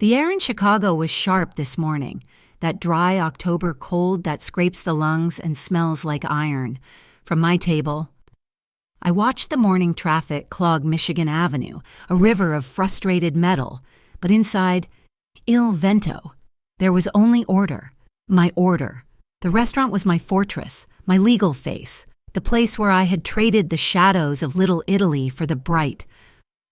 The air in Chicago was sharp this morning, that dry October cold that scrapes the lungs and smells like iron. From my table, I watched the morning traffic clog Michigan Avenue, a river of frustrated metal, but inside, il vento. There was only order, my order. The restaurant was my fortress, my legal face, the place where I had traded the shadows of Little Italy for the bright,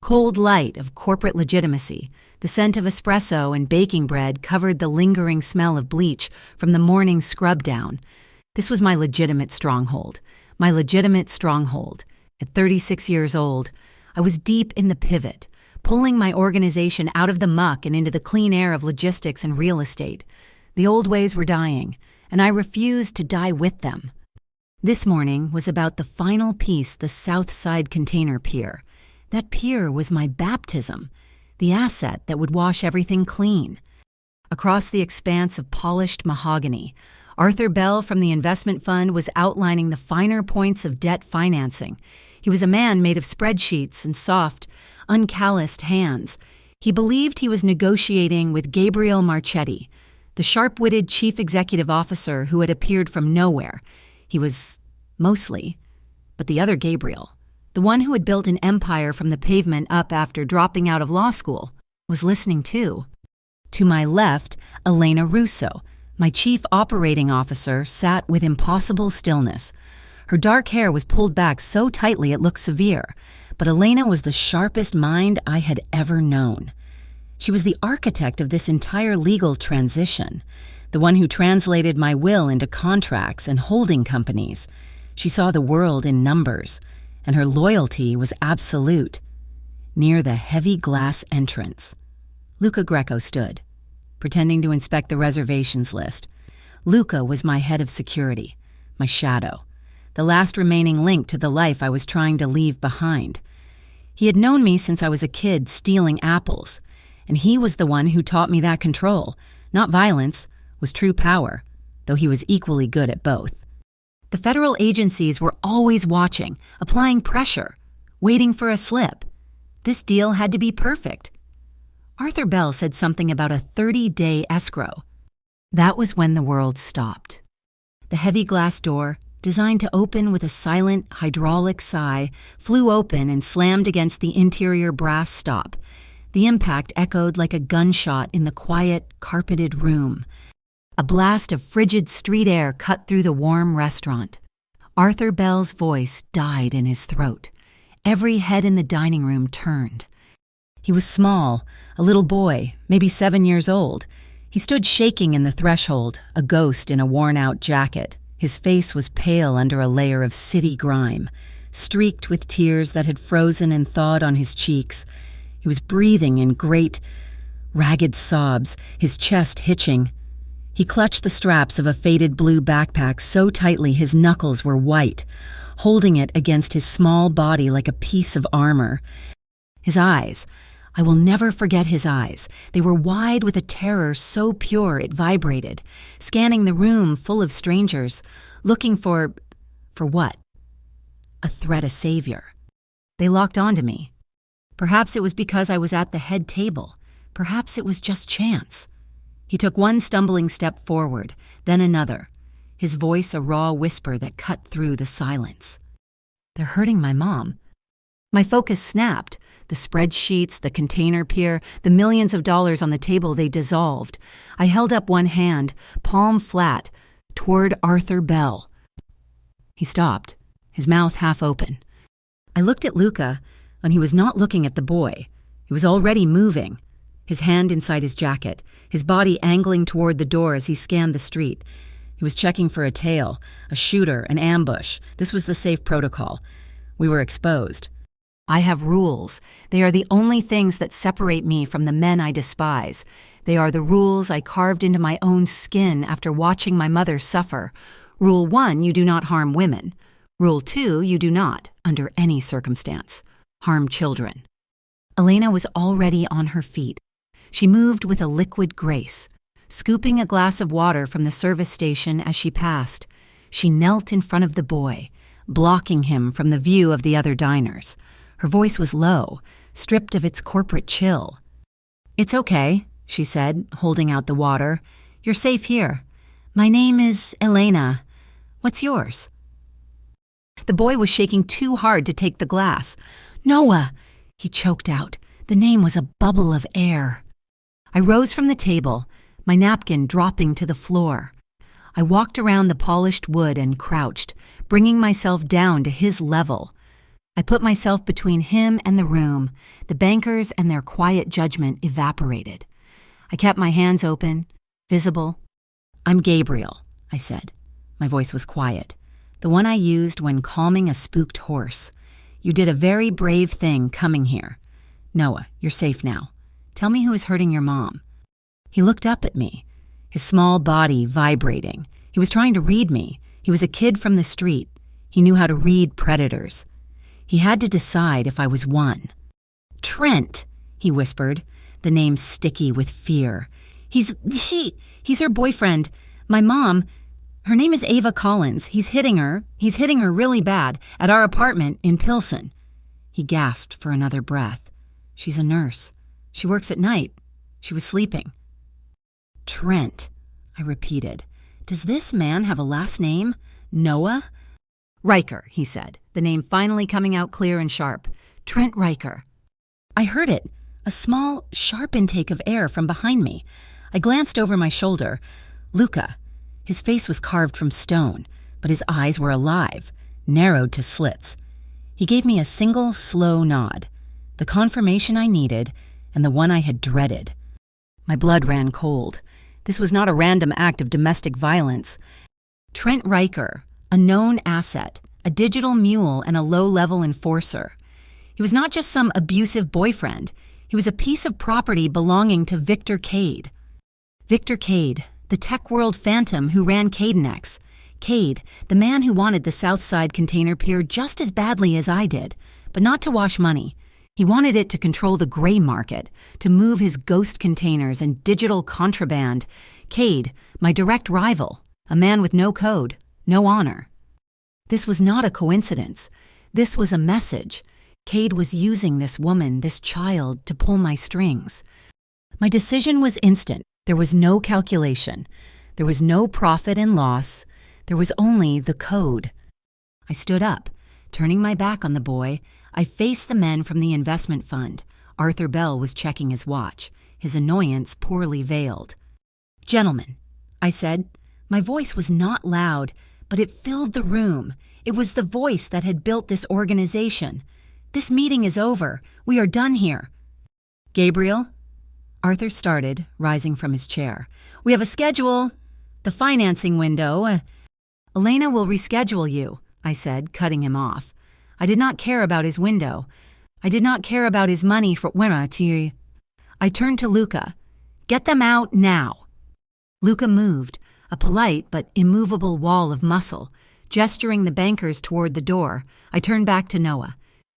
cold light of corporate legitimacy. The scent of espresso and baking bread covered the lingering smell of bleach from the morning scrub down. This was my legitimate stronghold, my legitimate stronghold. At 36 years old, I was deep in the pivot, pulling my organization out of the muck and into the clean air of logistics and real estate. The old ways were dying, and I refused to die with them. This morning was about the final piece, the South Side Container Pier. That pier was my baptism, the asset that would wash everything clean. Across the expanse of polished mahogany, Arthur Bell from the investment fund was outlining the finer points of debt financing. He was a man made of spreadsheets and soft, uncalloused hands. He believed he was negotiating with Gabriel Marchetti, the sharp-witted chief executive officer who had appeared from nowhere. He was mostly, but the other Gabriel, the one who had built an empire from the pavement up after dropping out of law school, was listening too. To my left, Elena Russo, my chief operating officer, sat with impossible stillness. Her dark hair was pulled back so tightly it looked severe, but Elena was the sharpest mind I had ever known. She was the architect of this entire legal transition, the one who translated my will into contracts and holding companies. She saw the world in numbers, and her loyalty was absolute. Near the heavy glass entrance, Luca Greco stood, pretending to inspect the reservations list. Luca was my head of security, my shadow, the last remaining link to the life I was trying to leave behind. He had known me since I was a kid stealing apples, and he was the one who taught me that control, not violence, was true power, though he was equally good at both. The federal agencies were always watching, applying pressure, waiting for a slip. This deal had to be perfect. Arthur Bell said something about a 30-day escrow. That was when the world stopped. The heavy glass door, designed to open with a silent, hydraulic sigh, flew open and slammed against the interior brass stop. The impact echoed like a gunshot in the quiet, carpeted room. A blast of frigid street air cut through the warm restaurant. Arthur Bell's voice died in his throat. Every head in the dining room turned. He was small, a little boy, maybe 7 years old. He stood shaking in the threshold, a ghost in a worn-out jacket. His face was pale under a layer of city grime, streaked with tears that had frozen and thawed on his cheeks. He was breathing in great, ragged sobs, his chest hitching. He clutched the straps of a faded blue backpack so tightly his knuckles were white, holding it against his small body like a piece of armor. His eyes, I will never forget his eyes. They were wide with a terror so pure it vibrated, scanning the room full of strangers, looking for what? A threat, a savior. They locked onto me. Perhaps it was because I was at the head table. Perhaps it was just chance. He took one stumbling step forward, then another, his voice a raw whisper that cut through the silence. They're hurting my mom. My focus snapped. The spreadsheets, the container pier, the millions of dollars on the table, they dissolved. I held up one hand, palm flat, toward Arthur Bell. He stopped, his mouth half open. I looked at Luca, and he was not looking at the boy. He was already moving, his hand inside his jacket, his body angling toward the door as he scanned the street. He was checking for a tail, a shooter, an ambush. This was the safe protocol. We were exposed. I have rules. They are the only things that separate me from the men I despise. They are the rules I carved into my own skin after watching my mother suffer. Rule 1, you do not harm women. Rule 2, you do not, under any circumstance, harm children. Elena was already on her feet. She moved with a liquid grace, scooping a glass of water from the service station as she passed. She knelt in front of the boy, blocking him from the view of the other diners. Her voice was low, stripped of its corporate chill. "It's okay," she said, holding out the water. "You're safe here. My name is Elena. What's yours?" The boy was shaking too hard to take the glass. "Noah," he choked out. The name was a bubble of air. I rose from the table, my napkin dropping to the floor. I walked around the polished wood and crouched, bringing myself down to his level. I put myself between him and the room. The bankers and their quiet judgment evaporated. I kept my hands open, visible. "I'm Gabriel," I said. My voice was quiet, the one I used when calming a spooked horse. "You did a very brave thing coming here. Noah, you're safe now. Tell me who is hurting your mom." He looked up at me, his small body vibrating. He was trying to read me. He was a kid from the street. He knew how to read predators. He had to decide if I was one. "Trent," he whispered, the name sticky with fear. He's her boyfriend. My mom, her name is Ava Collins. He's hitting her really bad at our apartment in Pilsen." He gasped for another breath. "She's a nurse. She works at night. She was sleeping." "Trent," I repeated. "Does this man have a last name? Noah?" "Riker," he said, the name finally coming out clear and sharp. "Trent Riker." I heard it, a small, sharp intake of air from behind me. I glanced over my shoulder. Luca. His face was carved from stone, but his eyes were alive, narrowed to slits. He gave me a single, slow nod, the confirmation I needed and the one I had dreaded. My blood ran cold. This was not a random act of domestic violence. Trent Riker, a known asset, a digital mule and a low-level enforcer. He was not just some abusive boyfriend. He was a piece of property belonging to Victor Cade. Victor Cade, the tech world phantom who ran Cadenex. Cade, the man who wanted the Southside container pier just as badly as I did, but not to wash money. He wanted it to control the gray market, to move his ghost containers and digital contraband. Cade, my direct rival, a man with no code, no honor. This was not a coincidence. This was a message. Cade was using this woman, this child, to pull my strings. My decision was instant. There was no calculation. There was no profit and loss. There was only the code. I stood up. Turning my back on the boy, I faced the men from the investment fund. Arthur Bell was checking his watch, his annoyance poorly veiled. "Gentlemen," I said. My voice was not loud, but it filled the room. It was the voice that had built this organization. "This meeting is over. We are done here." "Gabriel?" Arthur started, rising from his chair. "We have a schedule. The financing window. Elena will reschedule you," I said, cutting him off. I did not care about his window. I did not care about his money for Wera. I turned to Luca. "Get them out now." Luca moved, a polite but immovable wall of muscle, gesturing the bankers toward the door. I turned back to Noah.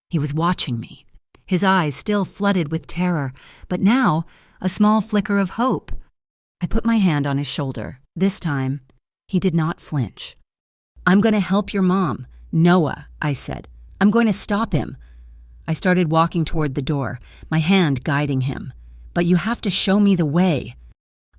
He was watching me, his eyes still flooded with terror, but now a small flicker of hope. I put my hand on his shoulder. This time, he did not flinch. "I'm going to help your mom, Noah," I said. "I'm going to stop him." I started walking toward the door, my hand guiding him. "But you have to show me the way."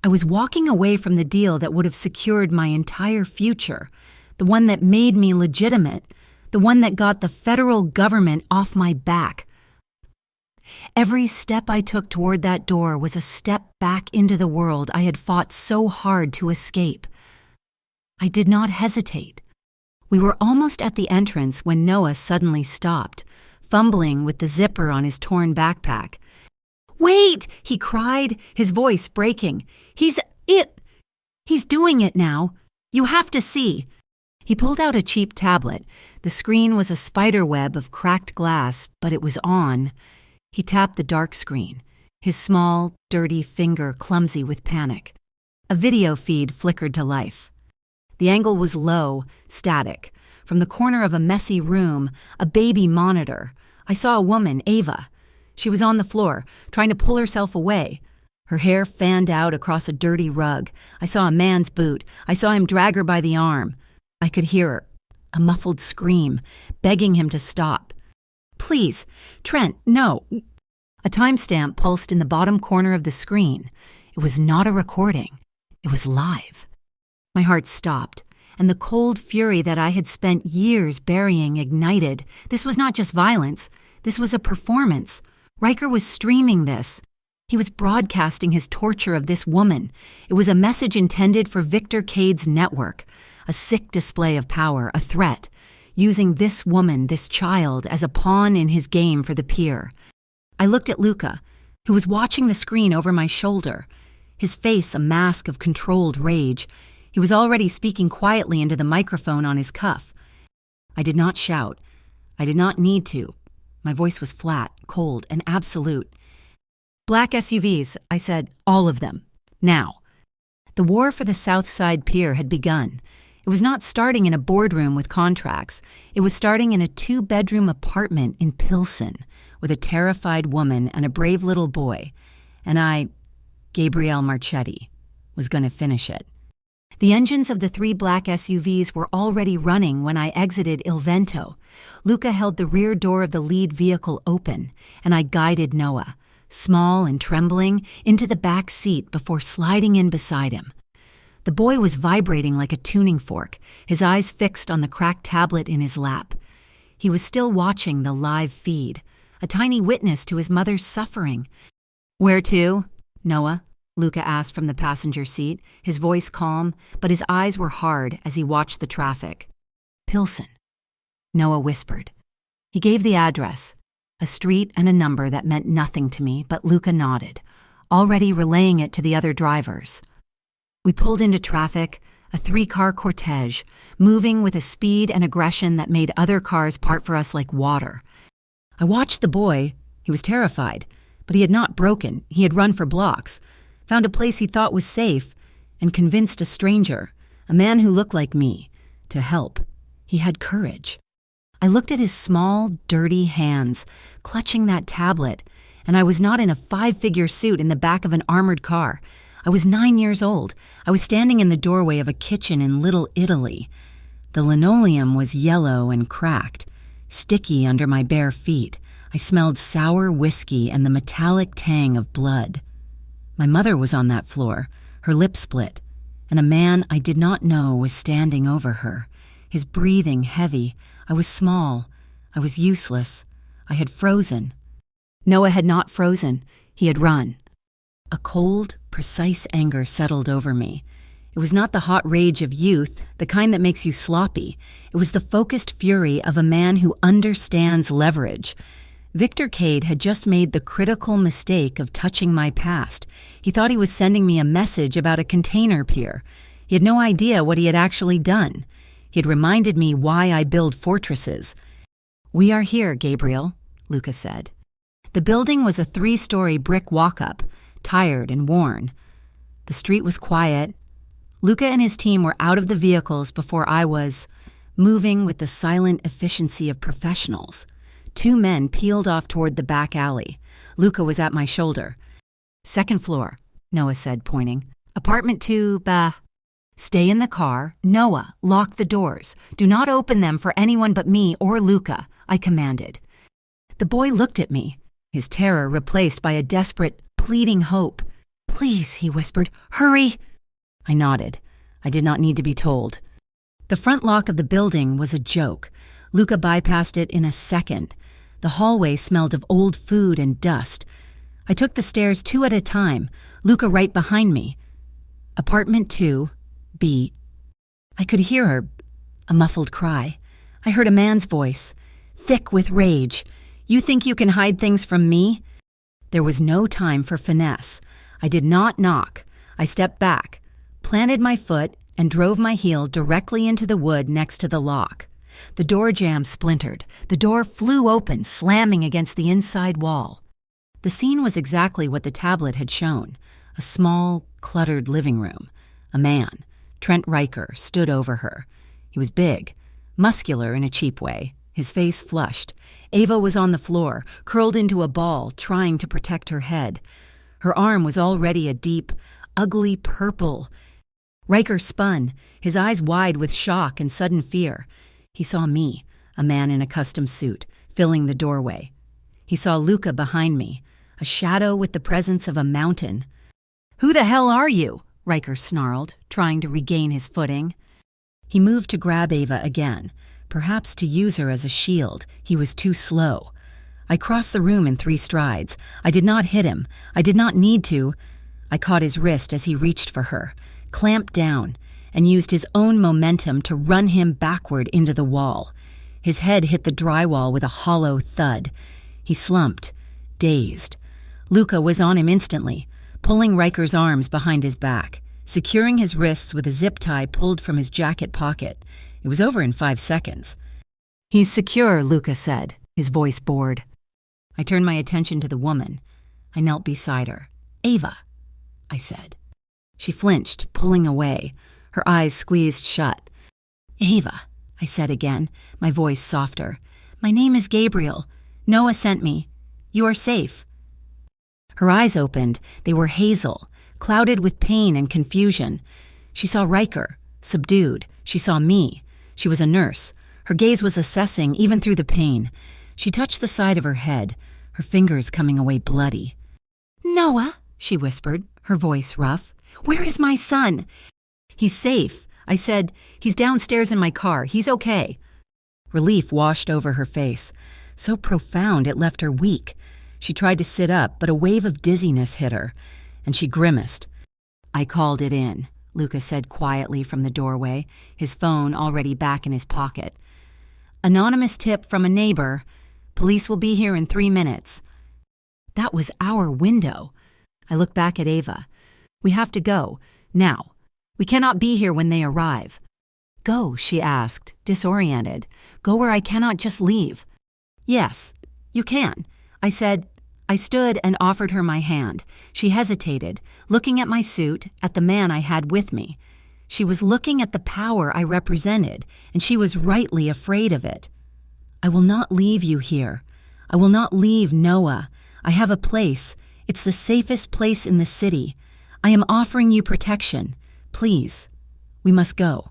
I was walking away from the deal that would have secured my entire future, the one that made me legitimate, the one that got the federal government off my back. Every step I took toward that door was a step back into the world I had fought so hard to escape. I did not hesitate. We were almost at the entrance when Noah suddenly stopped, fumbling with the zipper on his torn backpack. "Wait!" he cried, his voice breaking. He's doing it now. You have to see." He pulled out a cheap tablet. The screen was a spider web of cracked glass, but it was on. He tapped the dark screen, his small, dirty finger clumsy with panic. A video feed flickered to life. The angle was low, static. From the corner of a messy room, a baby monitor, I saw a woman, Ava. She was on the floor, trying to pull herself away. Her hair fanned out across a dirty rug. I saw a man's boot. I saw him drag her by the arm. I could hear her, a muffled scream, begging him to stop. "Please, Trent, no." A timestamp pulsed in the bottom corner of the screen. It was not a recording. It was live. My heart stopped, and the cold fury that I had spent years burying ignited. This was not just violence. This was a performance. Riker was streaming this. He was broadcasting his torture of this woman. It was a message intended for Victor Cade's network, a sick display of power, a threat, using this woman, this child, as a pawn in his game for the pier. I looked at Luca, who was watching the screen over my shoulder, his face a mask of controlled rage. He was already speaking quietly into the microphone on his cuff. I did not shout. I did not need to. My voice was flat, cold, and absolute. Black SUVs, I said, all of them. Now. The war for the South Side Pier had begun. It was not starting in a boardroom with contracts. It was starting in a 2-bedroom apartment in Pilsen with a terrified woman and a brave little boy. And I, Gabrielle Marchetti, was going to finish it. The engines of the 3 black SUVs were already running when I exited Il Vento. Luca held the rear door of the lead vehicle open, and I guided Noah, small and trembling, into the back seat before sliding in beside him. The boy was vibrating like a tuning fork, his eyes fixed on the cracked tablet in his lap. He was still watching the live feed, a tiny witness to his mother's suffering. "Where to, Noah?" Luca asked from the passenger seat, his voice calm, but his eyes were hard as he watched the traffic. "Pilsen," Noah whispered. He gave the address, a street and a number that meant nothing to me, but Luca nodded, already relaying it to the other drivers. We pulled into traffic, a 3-car cortege, moving with a speed and aggression that made other cars part for us like water. I watched the boy. He was terrified, but he had not broken. He had run for blocks, found a place he thought was safe, and convinced a stranger, a man who looked like me, to help. He had courage. I looked at his small, dirty hands, clutching that tablet, and I was not in a 5-figure suit in the back of an armored car. I was 9 years old. I was standing in the doorway of a kitchen in Little Italy. The linoleum was yellow and cracked, sticky under my bare feet. I smelled sour whiskey and the metallic tang of blood. My mother was on that floor, her lips split, and a man I did not know was standing over her, his breathing heavy. I was small. I was useless. I had frozen. Noah had not frozen. He had run. A cold, precise anger settled over me. It was not the hot rage of youth, the kind that makes you sloppy. It was the focused fury of a man who understands leverage. Victor Cade had just made the critical mistake of touching my past. He thought he was sending me a message about a container pier. He had no idea what he had actually done. He had reminded me why I build fortresses. "We are here, Gabriel," Luca said. The building was a 3-story brick walk-up, tired and worn. The street was quiet. Luca and his team were out of the vehicles before I was, moving with the silent efficiency of professionals. 2 men peeled off toward the back alley. Luca was at my shoulder. "Second floor," Noah said, pointing. "Apartment 2, Stay in the car. Noah, lock the doors. Do not open them for anyone but me or Luca," I commanded. The boy looked at me, his terror replaced by a desperate, pleading hope. "Please," he whispered, "hurry." I nodded. I did not need to be told. The front lock of the building was a joke. Luca bypassed it in a second. The hallway smelled of old food and dust. I took the stairs 2 at a time, Luca right behind me. Apartment 2, B. I could hear her, a muffled cry. I heard a man's voice, thick with rage. "You think you can hide things from me?" There was no time for finesse. I did not knock. I stepped back, planted my foot, and drove my heel directly into the wood next to the lock. The door jamb splintered. The door flew open, slamming against the inside wall. The scene was exactly what the tablet had shown. A small, cluttered living room. A man, Trent Riker, stood over her. He was big, muscular in a cheap way, his face flushed. Ava was on the floor, curled into a ball, trying to protect her head. Her arm was already a deep, ugly purple. Riker spun, his eyes wide with shock and sudden fear. He saw me, a man in a custom suit, filling the doorway. He saw Luca behind me, a shadow with the presence of a mountain. "Who the hell are you?" Riker snarled, trying to regain his footing. He moved to grab Ava again, perhaps to use her as a shield. He was too slow. I crossed the room in 3 strides. I did not hit him. I did not need to. I caught his wrist as he reached for her, clamped down, and used his own momentum to run him backward into the wall. His head hit the drywall with a hollow thud. He slumped, dazed. Luca was on him instantly, pulling Riker's arms behind his back, securing his wrists with a zip tie pulled from his jacket pocket. It was over in 5 seconds. "He's secure," Luca said, his voice bored. I turned my attention to the woman. I knelt beside her. "Ava," I said. She flinched, pulling away, her eyes squeezed shut. "Ava," I said again, my voice softer. "My name is Gabriel. Noah sent me. You are safe." Her eyes opened. They were hazel, clouded with pain and confusion. She saw Riker, subdued. She saw me. She was a nurse. Her gaze was assessing, even through the pain. She touched the side of her head, her fingers coming away bloody. "Noah," she whispered, her voice rough. "Where is my son?" "He's safe," I said. "He's downstairs in my car. He's okay." Relief washed over her face, so profound it left her weak. She tried to sit up, but a wave of dizziness hit her, and she grimaced. "I called it in," Luca said quietly from the doorway, his phone already back in his pocket. "Anonymous tip from a neighbor. Police will be here in 3 minutes." That was our window. I looked back at Ava. "We have to go, now. We cannot be here when they arrive." "Go," she asked, disoriented. "Go where I cannot just leave." "Yes, you can," I said. I stood and offered her my hand. She hesitated, looking at my suit, at the man I had with me. She was looking at the power I represented, and she was rightly afraid of it. "I will not leave you here. I will not leave Noah. I have a place. It's the safest place in the city. I am offering you protection. Please, we must go."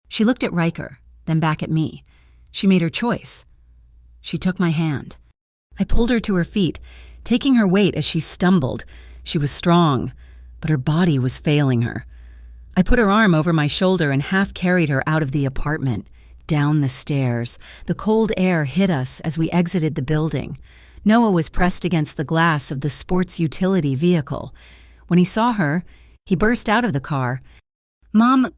She looked at Riker, then back at me. She made her choice. She took my hand. I pulled her to her feet, taking her weight as she stumbled. She was strong, but her body was failing her. I put her arm over my shoulder and half carried her out of the apartment, down the stairs. The cold air hit us as we exited the building. Noah was pressed against the glass of the sports utility vehicle. When he saw her, he burst out of the car. "Mom!"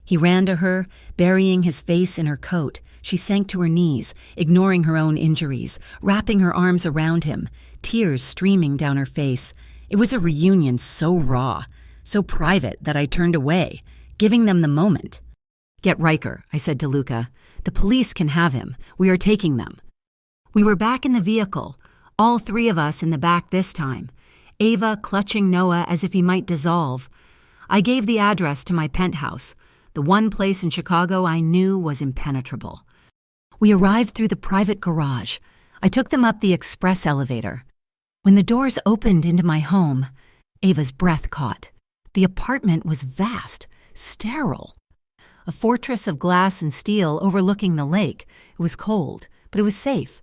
He ran to her, burying his face in her coat. She sank to her knees, ignoring her own injuries, wrapping her arms around him, tears streaming down her face. It was a reunion so raw, so private that I turned away, giving them the moment. "Get Riker," I said to Luca. "The police can have him. We are taking them." We were back in the vehicle, all 3 of us in the back this time, Ava clutching Noah as if he might dissolve. I gave the address to my penthouse, the one place in Chicago I knew was impenetrable. We arrived through the private garage. I took them up the express elevator. When the doors opened into my home, Ava's breath caught. The apartment was vast, sterile. A fortress of glass and steel overlooking the lake. It was cold, but it was safe.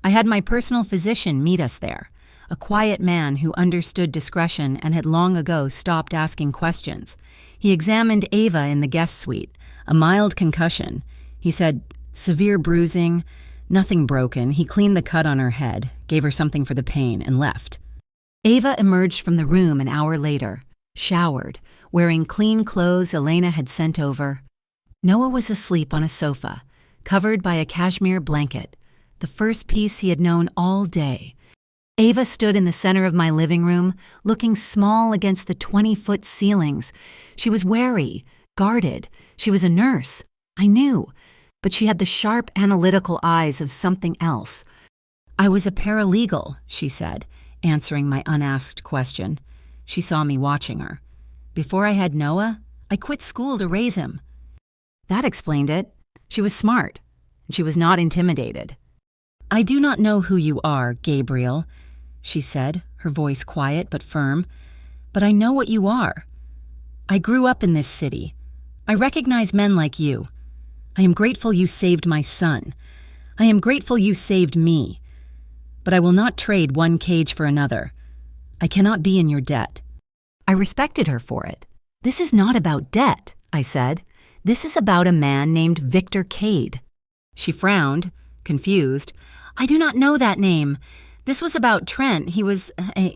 I had my personal physician meet us there, a quiet man who understood discretion and had long ago stopped asking questions. He examined Ava in the guest suite, a mild concussion. He said, "Severe bruising, nothing broken." He cleaned the cut on her head, gave her something for the pain, and left. Ava emerged from the room an hour later, showered, wearing clean clothes Elena had sent over. Noah was asleep on a sofa, covered by a cashmere blanket, the first peace he had known all day. Ava stood in the center of my living room, looking small against the 20-foot ceilings. She was wary, guarded. She was a nurse. I knew, but she had the sharp, analytical eyes of something else. "I was a paralegal," she said, answering my unasked question. She saw me watching her. "Before I had Noah, I quit school to raise him." That explained it. She was smart, and she was not intimidated. "I do not know who you are, Gabriel," she said, her voice quiet but firm, "but I know what you are. I grew up in this city. I recognize men like you. I am grateful you saved my son. I am grateful you saved me. But I will not trade one cage for another. I cannot be in your debt. I respected her for it. "This is not about debt," I said. "This is about a man named Victor Cade." She frowned, confused. "I do not know that name. This was about Trent. He was a—"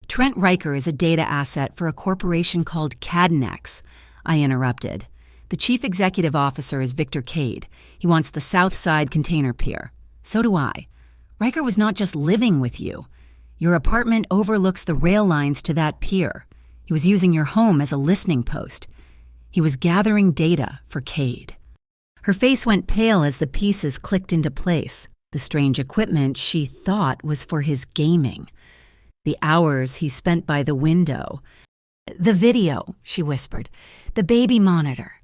"Trent Riker is a data asset for a corporation called Cadnex," I interrupted. "The chief executive officer is Victor Cade. He wants the South Side container pier. So do I. Riker was not just living with you. Your apartment overlooks the rail lines to that pier. He was using your home as a listening post. He was gathering data for Cade." Her face went pale as the pieces clicked into place. The strange equipment she thought was for his gaming. The hours he spent by the window. "The video," she whispered. "The baby monitor.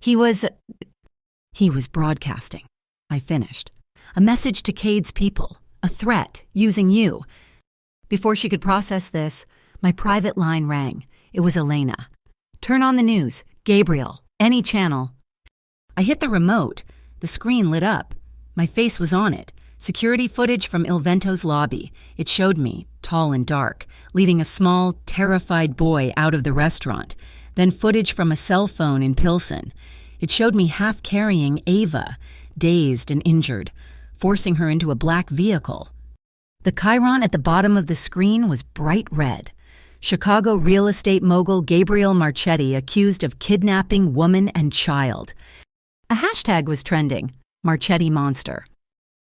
He was broadcasting," I finished. "A message to Cade's people. A threat, using you." Before she could process this, my private line rang. It was Elena. "Turn on the news. Gabriel. Any channel." I hit the remote. The screen lit up. My face was on it. Security footage from Il Vento's lobby. It showed me, tall and dark, leading a small, terrified boy out of the restaurant. Then footage from a cell phone in Pilsen. It showed me half carrying Ava, dazed and injured, forcing her into a black vehicle. The chyron at the bottom of the screen was bright red. Chicago real estate mogul Gabriel Marchetti accused of kidnapping woman and child. A hashtag was trending, Marchetti Monster.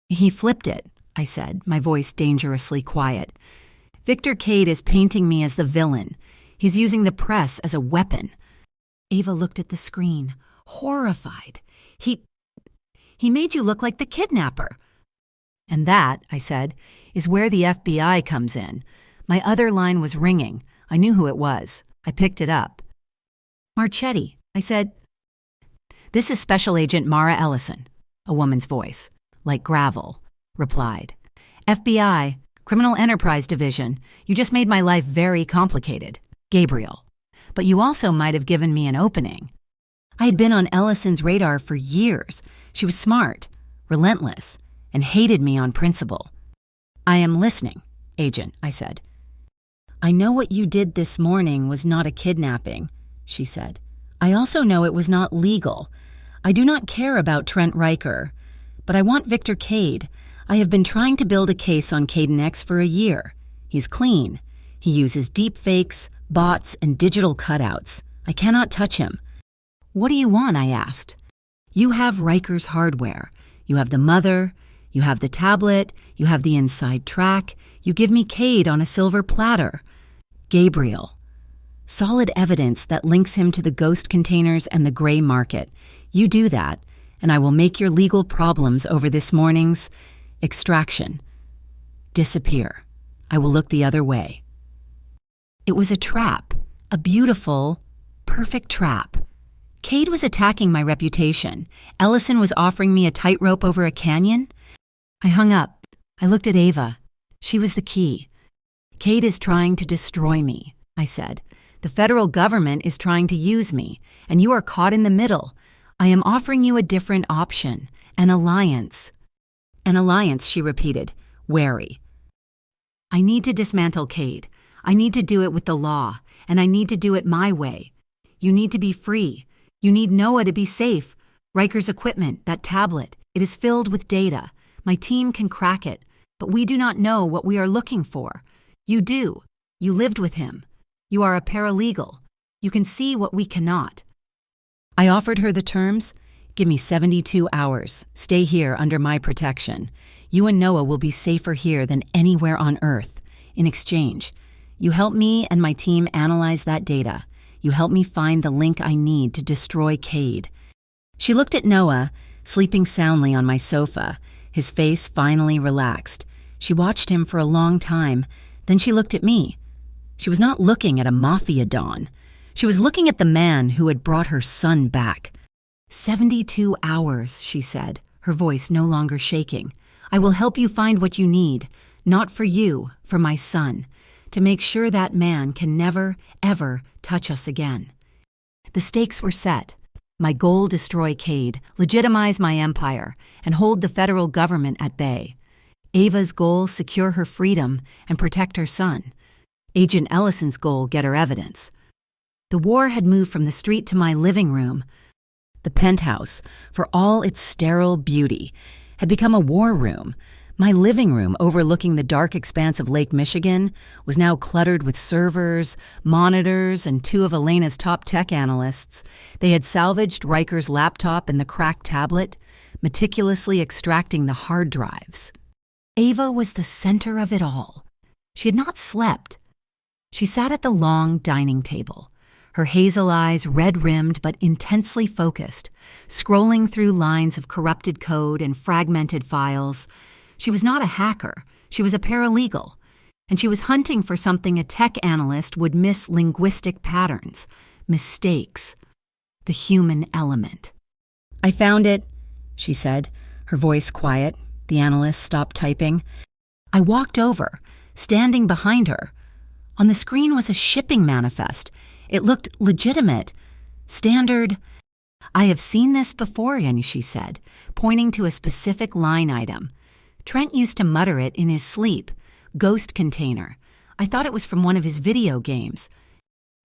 "He flipped it," I said, my voice dangerously quiet. "Victor Cade is painting me as the villain. He's using the press as a weapon." Ava looked at the screen, horrified. He made you look like the kidnapper." "And that," I said, "is where the FBI comes in." My other line was ringing. I knew who it was. I picked it up. "Marchetti," I said. "This is Special Agent Mara Ellison," a woman's voice, like gravel, replied. "FBI, Criminal Enterprise Division, you just made my life very complicated. Gabriel. But you also might have given me an opening." I had been on Ellison's radar for years. She was smart, relentless, and hated me on principle. "I am listening, Agent," I said. "I know what you did this morning was not a kidnapping," she said. "I also know it was not legal. I do not care about Trent Riker, but I want Victor Cade. I have been trying to build a case on Cadnex for a year. He's clean. He uses deep fakes, bots, and digital cutouts. I cannot touch him." "What do you want?" I asked. "You have Riker's hardware. You have the mother. You have the tablet. You have the inside track. You give me Cade on a silver platter. Gabriel. Solid evidence that links him to the ghost containers and the gray market. You do that, and I will make your legal problems over this morning's extraction disappear. I will look the other way." It was a trap, a beautiful, perfect trap. Cade was attacking my reputation. Ellison was offering me a tightrope over a canyon. I hung up. I looked at Ava. She was the key. "Cade is trying to destroy me," I said. "The federal government is trying to use me, and you are caught in the middle. I am offering you a different option, an alliance." "An alliance," she repeated, wary. "I need to dismantle Cade. I need to do it with the law, and I need to do it my way. You need to be free. You need Noah to be safe. Riker's equipment, that tablet, it is filled with data. My team can crack it, but we do not know what we are looking for. You do. You lived with him. You are a paralegal. You can see what we cannot." I offered her the terms. "Give me 72 hours. Stay here under my protection. You and Noah will be safer here than anywhere on Earth. In exchange, you help me and my team analyze that data. You help me find the link I need to destroy Cade." She looked at Noah, sleeping soundly on my sofa, his face finally relaxed. She watched him for a long time, then she looked at me. She was not looking at a mafia don. She was looking at the man who had brought her son back. 72 hours, she said, her voice no longer shaking. "I will help you find what you need, not for you, for my son, to make sure that man can never, ever touch us again." The stakes were set. My goal: destroy Cade, legitimize my empire, and hold the federal government at bay. Ava's goal: secure her freedom and protect her son. Agent Ellison's goal, get her evidence. The war had moved from the street to my living room. The penthouse, for all its sterile beauty, had become a war room. My living room, overlooking the dark expanse of Lake Michigan, was now cluttered with servers, monitors, and two of Elena's top tech analysts. They had salvaged Riker's laptop and the cracked tablet, meticulously extracting the hard drives. Ava was the center of it all. She had not slept. She sat at the long dining table, her hazel eyes red-rimmed but intensely focused, scrolling through lines of corrupted code and fragmented files. She was not a hacker, she was a paralegal, and she was hunting for something a tech analyst would miss: linguistic patterns, mistakes, the human element. "I found it," she said, her voice quiet. The analyst stopped typing. I walked over, standing behind her. On the screen was a shipping manifest. It looked legitimate, standard. "I have seen this before," she said, pointing to a specific line item. Trent used to mutter it in his sleep. Ghost container. I thought it was from one of his video games.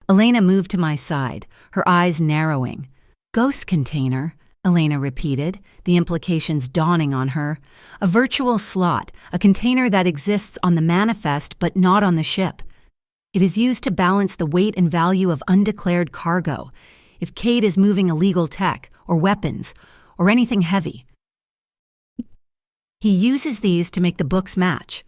Elena moved to my side, her eyes narrowing. "Ghost container," Elena repeated, the implications dawning on her. "A virtual slot, a container that exists on the manifest but not on the ship. It is used to balance the weight and value of undeclared cargo, if Cade is moving illegal tech or weapons or anything heavy. He uses these to make the books match."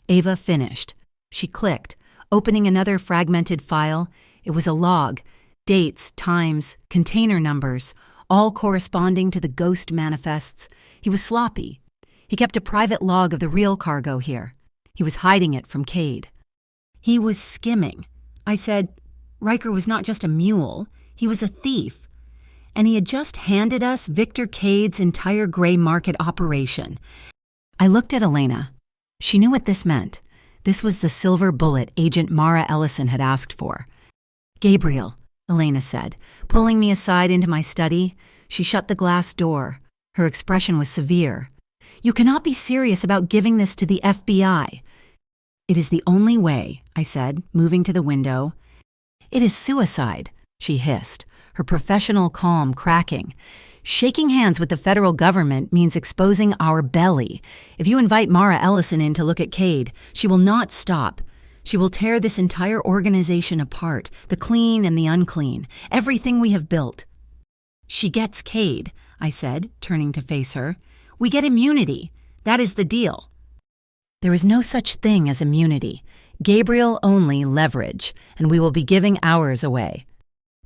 Ava finished. She clicked, opening another fragmented file. It was a log, dates, times, container numbers, all corresponding to the ghost manifests. He was sloppy. He kept a private log of the real cargo here. He was hiding it from Cade. "He was skimming." I said, "Riker was not just a mule, he was a thief. And he had just handed us Victor Cade's entire gray market operation." I looked at Elena. She knew what this meant. This was the silver bullet Agent Mara Ellison had asked for. "Gabriel," Elena said, pulling me aside into my study. She shut the glass door. Her expression was severe. "You cannot be serious about giving this to the FBI." "It is the only way," I said, moving to the window. "It is suicide," she hissed, her professional calm cracking. "Shaking hands with the federal government means exposing our belly. If you invite Mara Ellison in to look at Cade, she will not stop. She will tear this entire organization apart, the clean and the unclean, everything we have built." "She gets Cade," I said, turning to face her. "We get immunity. That is the deal." "There is no such thing as immunity. Gabriel only leverage, and we will be giving ours away."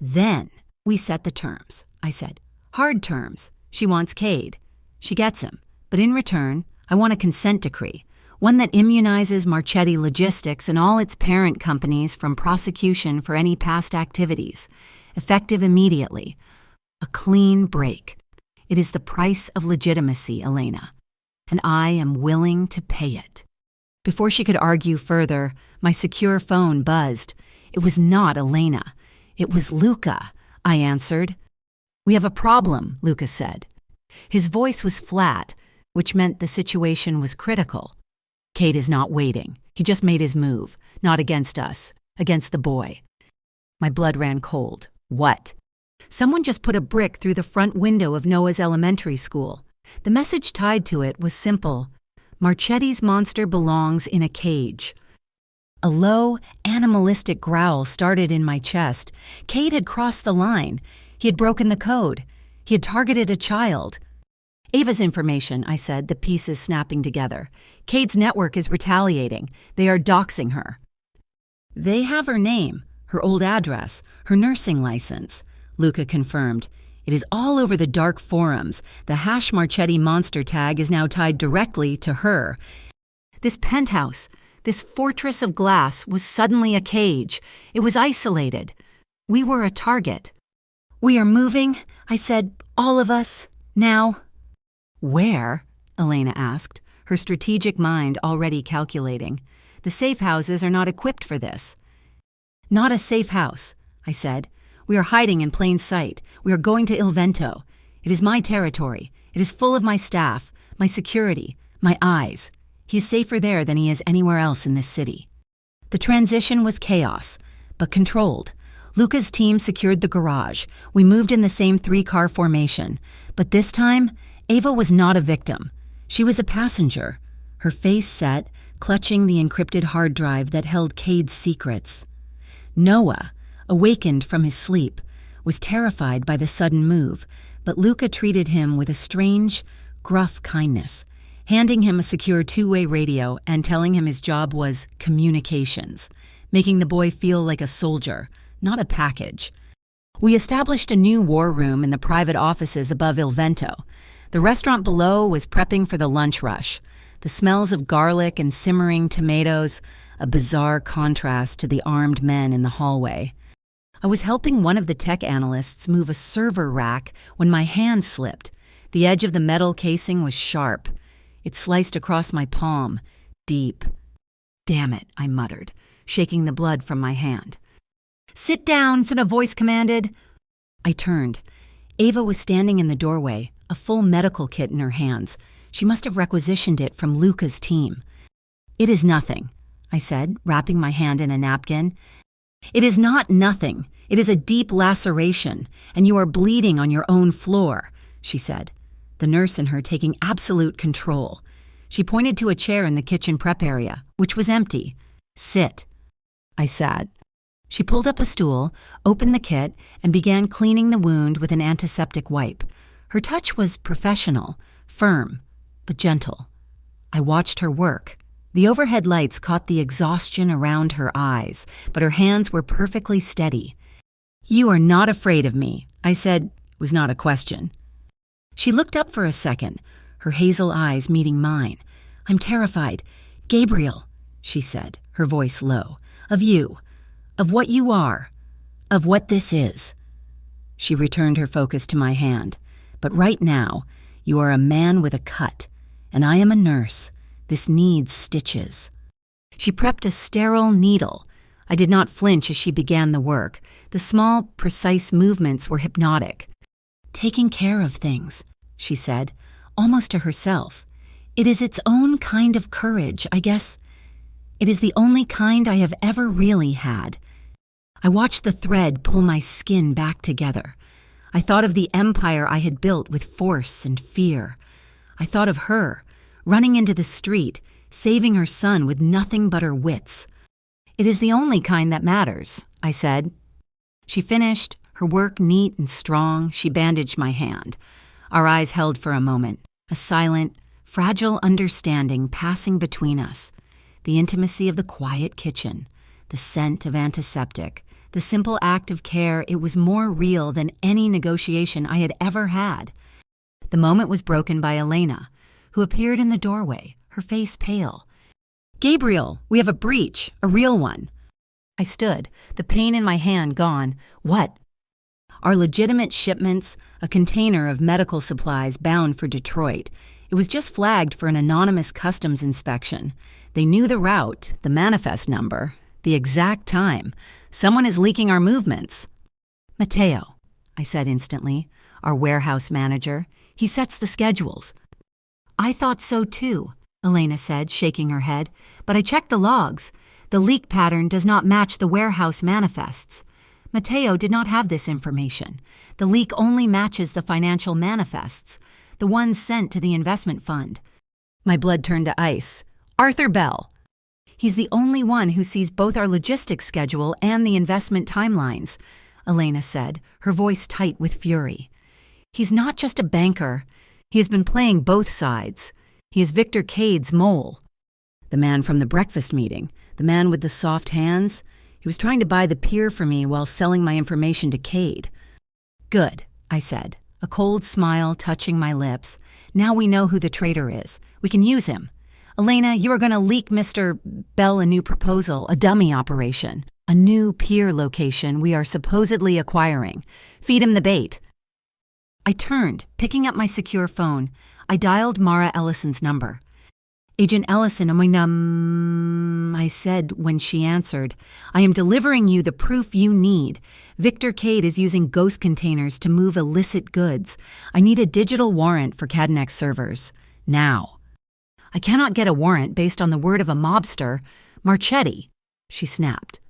"Then we set the terms," I said. "Hard terms. She wants Cade. She gets him. But in return, I want a consent decree, one that immunizes Marchetti Logistics and all its parent companies from prosecution for any past activities, effective immediately. A clean break. It is the price of legitimacy, Elena, and I am willing to pay it." Before she could argue further, my secure phone buzzed. It was not Elena. It was Luca, I answered. "We have a problem," Luca said. His voice was flat, which meant the situation was critical. "Cade is not waiting. He just made his move. Not against us. Against the boy." My blood ran cold. "What?" "Someone just put a brick through the front window of Noah's elementary school. The message tied to it was simple. Marchetti's monster belongs in a cage." A low, animalistic growl started in my chest. Cade had crossed the line. He had broken the code. He had targeted a child. "Ava's information," I said, the pieces snapping together. "Cade's network is retaliating. They are doxing her." "They have her name, her old address, her nursing license," Luca confirmed. "It is all over the dark forums. The #Marchetti monster tag is now tied directly to her. This penthouse, this fortress of glass, was suddenly a cage. It was isolated. We were a target." "We are moving," I said, "all of us, now." "Where?" Elena asked, her strategic mind already calculating. "The safe houses are not equipped for this." "Not a safe house," I said. "We are hiding in plain sight. We are going to Il Vento. It is my territory. It is full of my staff, my security, my eyes. He is safer there than he is anywhere else in this city." The transition was chaos, but controlled. Luca's team secured the garage. We moved in the same 3-car formation. But this time, Ava was not a victim. She was a passenger, her face set, clutching the encrypted hard drive that held Cade's secrets. Noah, awakened from his sleep, was terrified by the sudden move, but Luca treated him with a strange, gruff kindness, handing him a secure 2-way radio and telling him his job was communications, making the boy feel like a soldier, not a package. We established a new war room in the private offices above Il Vento. The restaurant below was prepping for the lunch rush. The smells of garlic and simmering tomatoes, a bizarre contrast to the armed men in the hallway. I was helping one of the tech analysts move a server rack when my hand slipped. The edge of the metal casing was sharp. It sliced across my palm, deep. "Damn it," I muttered, shaking the blood from my hand. "Sit down," a voice commanded. I turned. Ava was standing in the doorway, a full medical kit in her hands. She must have requisitioned it from Luca's team. "It is nothing," I said, wrapping my hand in a napkin. "It is not nothing. It is a deep laceration, and you are bleeding on your own floor," she said, the nurse in her taking absolute control. She pointed to a chair in the kitchen prep area, which was empty. "Sit." I sat. She pulled up a stool, opened the kit, and began cleaning the wound with an antiseptic wipe. Her touch was professional, firm, but gentle. I watched her work. The overhead lights caught the exhaustion around her eyes, but her hands were perfectly steady. "You are not afraid of me," I said. It was not a question. She looked up for a second, her hazel eyes meeting mine. "I'm terrified. Gabriel," she said, her voice low, "of you, of what you are, of what this is." She returned her focus to my hand. "But right now, you are a man with a cut, and I am a nurse. This needs stitches." She prepped a sterile needle. I did not flinch as she began the work. The small, precise movements were hypnotic. "Taking care of things," she said, almost to herself. "It is its own kind of courage, I guess. It is the only kind I have ever really had." I watched the thread pull my skin back together. I thought of the empire I had built with force and fear. I thought of her, running into the street, saving her son with nothing but her wits. "It is the only kind that matters," I said. She finished, her work neat and strong. She bandaged my hand. Our eyes held for a moment, a silent, fragile understanding passing between us. The intimacy of the quiet kitchen, the scent of antiseptic, the simple act of care. It was more real than any negotiation I had ever had. The moment was broken by Elena, who appeared in the doorway, her face pale. "Gabriel, we have a breach, a real one." I stood, the pain in my hand gone. "What?" "Our legitimate shipments, a container of medical supplies bound for Detroit. It was just flagged for an anonymous customs inspection. They knew the route, the manifest number, the exact time. Someone is leaking our movements." "Matteo," I said instantly, "our warehouse manager. He sets the schedules." "I thought so too," Elena said, shaking her head. "But I checked the logs. The leak pattern does not match the warehouse manifests. Matteo did not have this information. The leak only matches the financial manifests, the ones sent to the investment fund." My blood turned to ice. "Arthur Bell. He's the only one who sees both our logistics schedule and the investment timelines," Elena said, her voice tight with fury. "He's not just a banker. He has been playing both sides. He is Victor Cade's mole. The man from the breakfast meeting, the man with the soft hands. He was trying to buy the pier for me while selling my information to Cade." "Good," I said, a cold smile touching my lips. "Now we know who the traitor is. We can use him. Elena, you are going to leak Mr. Bell a new proposal, a dummy operation, a new pier location we are supposedly acquiring. Feed him the bait." I turned, picking up my secure phone. I dialed Mara Ellison's number. "Agent Ellison, I said when she answered. "I am delivering you the proof you need. Victor Cade is using ghost containers to move illicit goods. I need a digital warrant for Cadenex servers. Now." "I cannot get a warrant based on the word of a mobster. Marchetti." she snapped.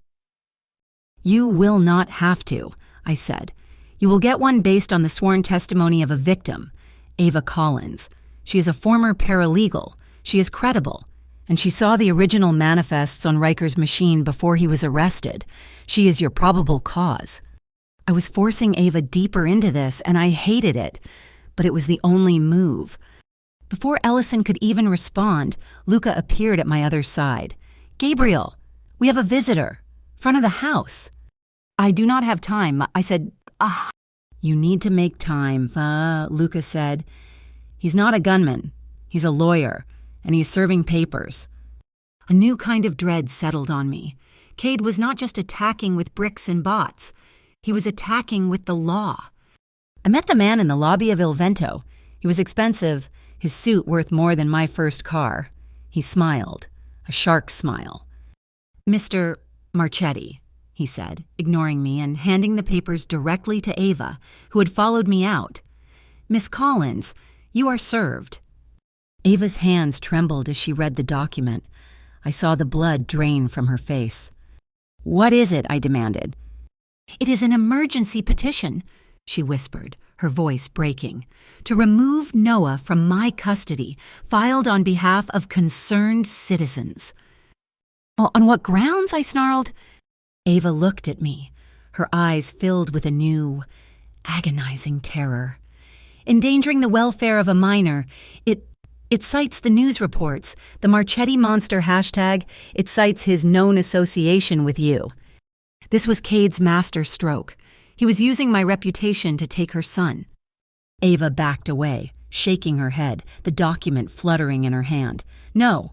You will not have to, I said. You will get one based on the sworn testimony of a victim, Ava Collins. She is a former paralegal. She is credible. And she saw the original manifests on Riker's machine before he was arrested. She is your probable cause. I was forcing Ava deeper into this, and I hated it. But it was the only move. Before Ellison could even respond, Luca appeared at my other side. Gabriel, we have a visitor. Front of the house. I do not have time. I said, You need to make time, Luca said. He's not a gunman. He's a lawyer, and he's serving papers. A new kind of dread settled on me. Cade was not just attacking with bricks and bots. He was attacking with the law. I met the man in the lobby of Il Vento. He was expensive, his suit worth more than my first car. He smiled, a shark smile. Mr. Marchetti, he said, ignoring me and handing the papers directly to Ava, who had followed me out. Miss Collins, you are served. Ava's hands trembled as she read the document. I saw the blood drain from her face. What is it? I demanded. It is an emergency petition, she whispered, her voice breaking, to remove Noah from my custody, filed on behalf of concerned citizens. On what grounds? I snarled. Ava looked at me, her eyes filled with a new, agonizing terror. Endangering the welfare of a minor, it cites the news reports, the Marchetti Monster hashtag, it cites his known association with you. This was Cade's master stroke. He was using my reputation to take her son. Ava backed away, shaking her head, the document fluttering in her hand. No,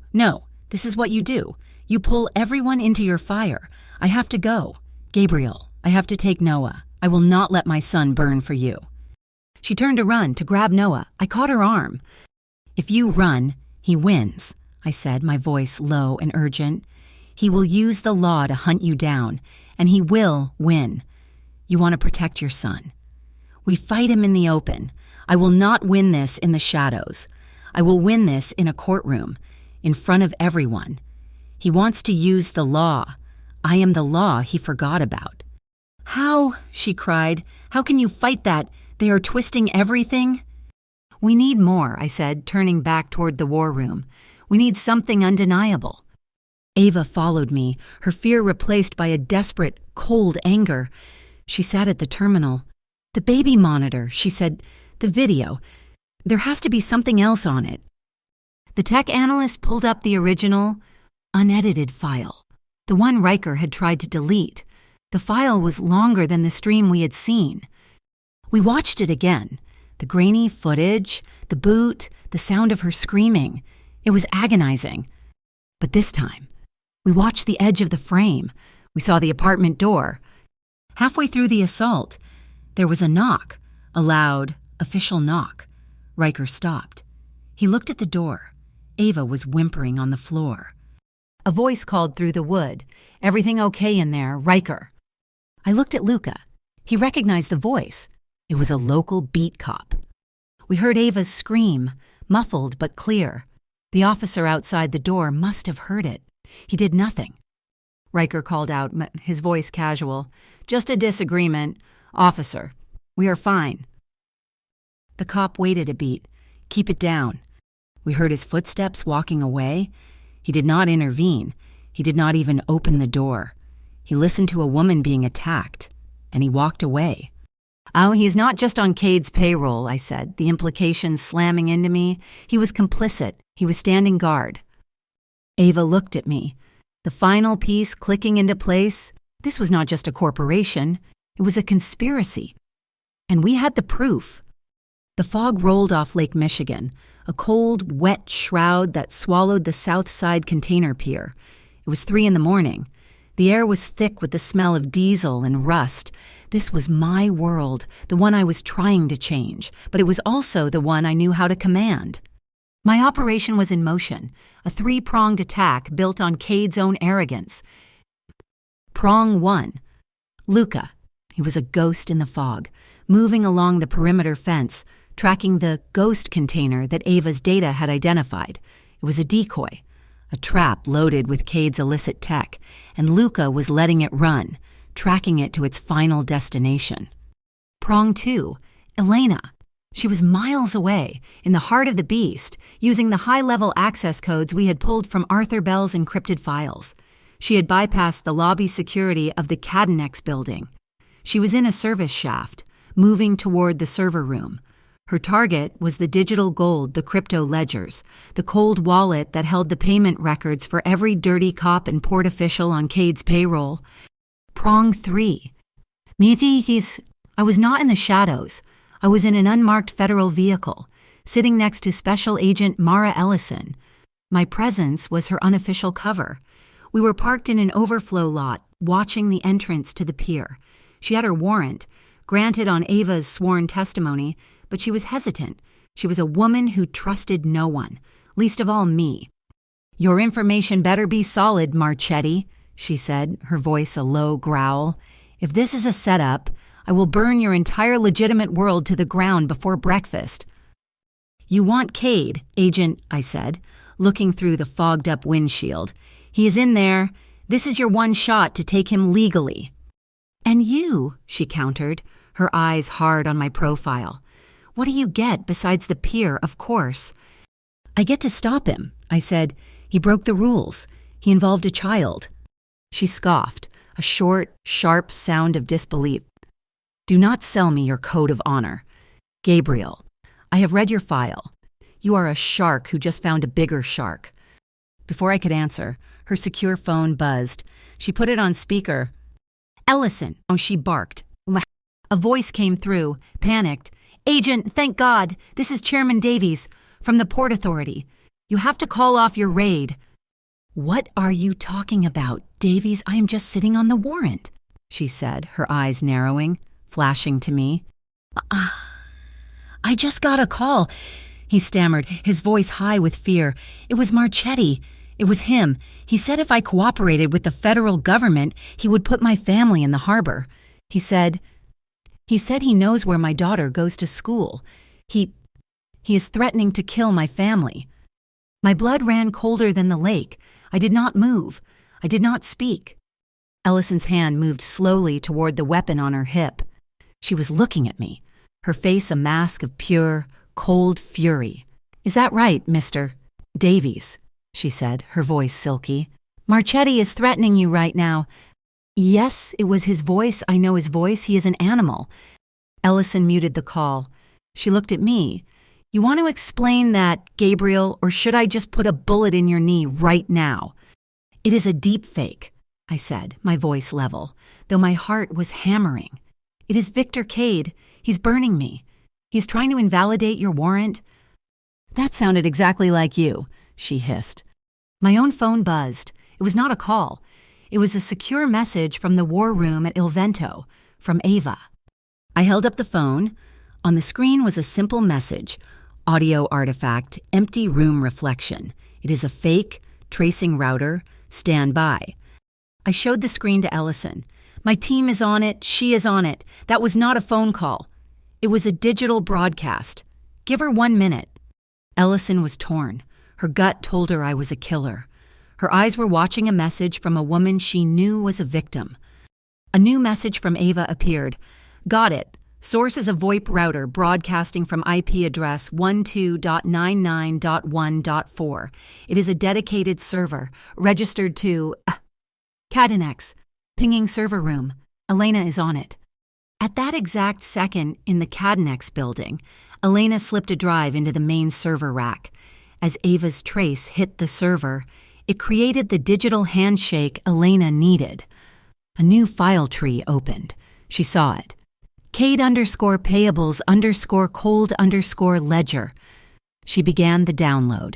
this is what you do. You pull everyone into your fire. I have to go. Gabriel, I have to take Noah. I will not let my son burn for you. She turned to run, to grab Noah. I caught her arm. If you run, he wins, I said, my voice low and urgent. He will use the law to hunt you down, and he will win. You want to protect your son. We fight him in the open. I will not win this in the shadows. I will win this in a courtroom, in front of everyone. He wants to use the law. I am the law he forgot about. How, she cried, how can you fight that? They are twisting everything. We need more, I said, turning back toward the war room. We need something undeniable. Ava followed me, her fear replaced by a desperate, cold anger. She sat at the terminal. The baby monitor, she said, the video. There has to be something else on it. The tech analyst pulled up the original, unedited file, the one Riker had tried to delete. The file was longer than the stream we had seen. We watched it again. The grainy footage, the boot, the sound of her screaming. It was agonizing. But this time, we watched the edge of the frame. We saw the apartment door. Halfway through the assault, there was a knock, a loud, official knock. Riker stopped. He looked at the door. Ava was whimpering on the floor. A voice called through the wood. Everything okay in there, Riker? I looked at Luca. He recognized the voice. It was a local beat cop. We heard Ava's scream, muffled but clear. The officer outside the door must have heard it. He did nothing. Riker called out, his voice casual. Just a disagreement. Officer, we are fine. The cop waited a beat. Keep it down. We heard his footsteps walking away. He did not intervene. He did not even open the door. He listened to a woman being attacked, and he walked away. Oh, he's not just on Cade's payroll, I said, the implication slamming into me. He was complicit. He was standing guard. Ava looked at me. The final piece clicking into place. This was not just a corporation. It was a conspiracy. And we had the proof. The fog rolled off Lake Michigan, a cold, wet shroud that swallowed the South Side container pier. It was 3 a.m. The air was thick with the smell of diesel and rust. This was my world, the one I was trying to change, but it was also the one I knew how to command. My operation was in motion, a 3-pronged attack built on Cade's own arrogance. Prong 1. Luca. He was a ghost in the fog, moving along the perimeter fence, tracking the ghost container that Ava's data had identified. It was a decoy, a trap loaded with Cade's illicit tech, and Luca was letting it run, tracking it to its final destination. Prong 2, Elena. She was miles away, in the heart of the beast, using the high-level access codes we had pulled from Arthur Bell's encrypted files. She had bypassed the lobby security of the Cadenex building. She was in a service shaft, moving toward the server room. Her target was the digital gold, the crypto ledgers, the cold wallet that held the payment records for every dirty cop and port official on Cade's payroll. Prong 3. I was not in the shadows. I was in an unmarked federal vehicle, sitting next to Special Agent Mara Ellison. My presence was her unofficial cover. We were parked in an overflow lot, watching the entrance to the pier. She had her warrant, granted on Ava's sworn testimony, but she was hesitant. She was a woman who trusted no one, least of all me. "Your information better be solid, Marchetti," she said, her voice a low growl. "If this is a setup, I will burn your entire legitimate world to the ground before breakfast." "You want Cade, Agent," I said, looking through the fogged-up windshield. "He is in there. This is your one shot to take him legally." "And you," she countered, her eyes hard on my profile. "What do you get besides the pier, of course?" "I get to stop him," I said. "He broke the rules. He involved a child." She scoffed, a short, sharp sound of disbelief. "Do not sell me your code of honor. Gabriel, I have read your file. You are a shark who just found a bigger shark." Before I could answer, her secure phone buzzed. She put it on speaker. "Ellison," she barked. A voice came through, panicked. "Agent, thank God, this is Chairman Davies, from the Port Authority. You have to call off your raid." "What are you talking about, Davies? I am just sitting on the warrant," she said, her eyes narrowing, flashing to me. "I just got a call," he stammered, his voice high with fear. "It was Marchetti. It was him. He said if I cooperated with the federal government, he would put my family in the harbor. He said he knows where my daughter goes to school. He is threatening to kill my family." My blood ran colder than the lake. I did not move. I did not speak. Ellison's hand moved slowly toward the weapon on her hip. She was looking at me, her face a mask of pure, cold fury. "Is that right, Mr. Davies?" she said, her voice silky. "Marchetti is threatening you right now." "Yes, it was his voice. I know his voice. He is an animal." Ellison muted the call. She looked at me. "You want to explain that, Gabriel, or should I just put a bullet in your knee right now?" "It is a deep fake," I said, my voice level, though my heart was hammering. "It is Victor Cade. He's burning me. He's trying to invalidate your warrant." "That sounded exactly like you," she hissed. My own phone buzzed. It was not a call. It was a secure message from the war room at Il Vento, from Ava. I held up the phone. On the screen was a simple message. "Audio artifact, empty room reflection. It is a fake, tracing router. Stand by." I showed the screen to Ellison. "My team is on it. She is on it. That was not a phone call. It was a digital broadcast. Give her 1 minute." Ellison was torn. Her gut told her I was a killer. Her eyes were watching a message from a woman she knew was a victim. A new message from Ava appeared. "Got it. Source is a VoIP router broadcasting from IP address 12.99.1.4. It is a dedicated server, registered to Cadenex, pinging server room. Elena is on it." At that exact second, in the Cadenex building, Elena slipped a drive into the main server rack. As Ava's trace hit the server, it created the digital handshake Elena needed. A new file tree opened. She saw it. Cade_payables_cold_ledger. She began the download.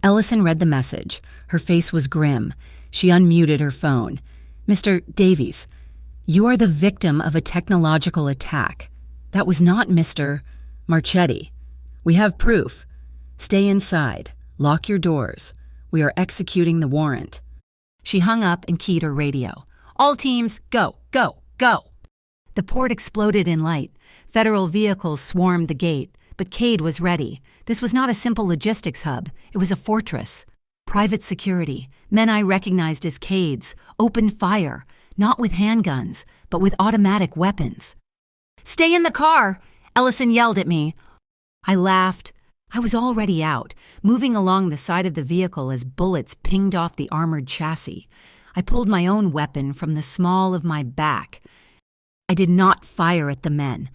Ellison read the message. Her face was grim. She unmuted her phone. "Mr. Davies, you are the victim of a technological attack. That was not Mr. Marchetti. We have proof. Stay inside. Lock your doors. We are executing the warrant." She hung up and keyed her radio. "All teams, go, go, go." The port exploded in light. Federal vehicles swarmed the gate, but Cade was ready. This was not a simple logistics hub. It was a fortress. private security, men I recognized as Cades, opened fire, not with handguns, but with automatic weapons. "Stay in the car!" Ellison yelled at me. I laughed. I was already out, moving along the side of the vehicle as bullets pinged off the armored chassis. I pulled my own weapon from the small of my back. I did not fire at the men.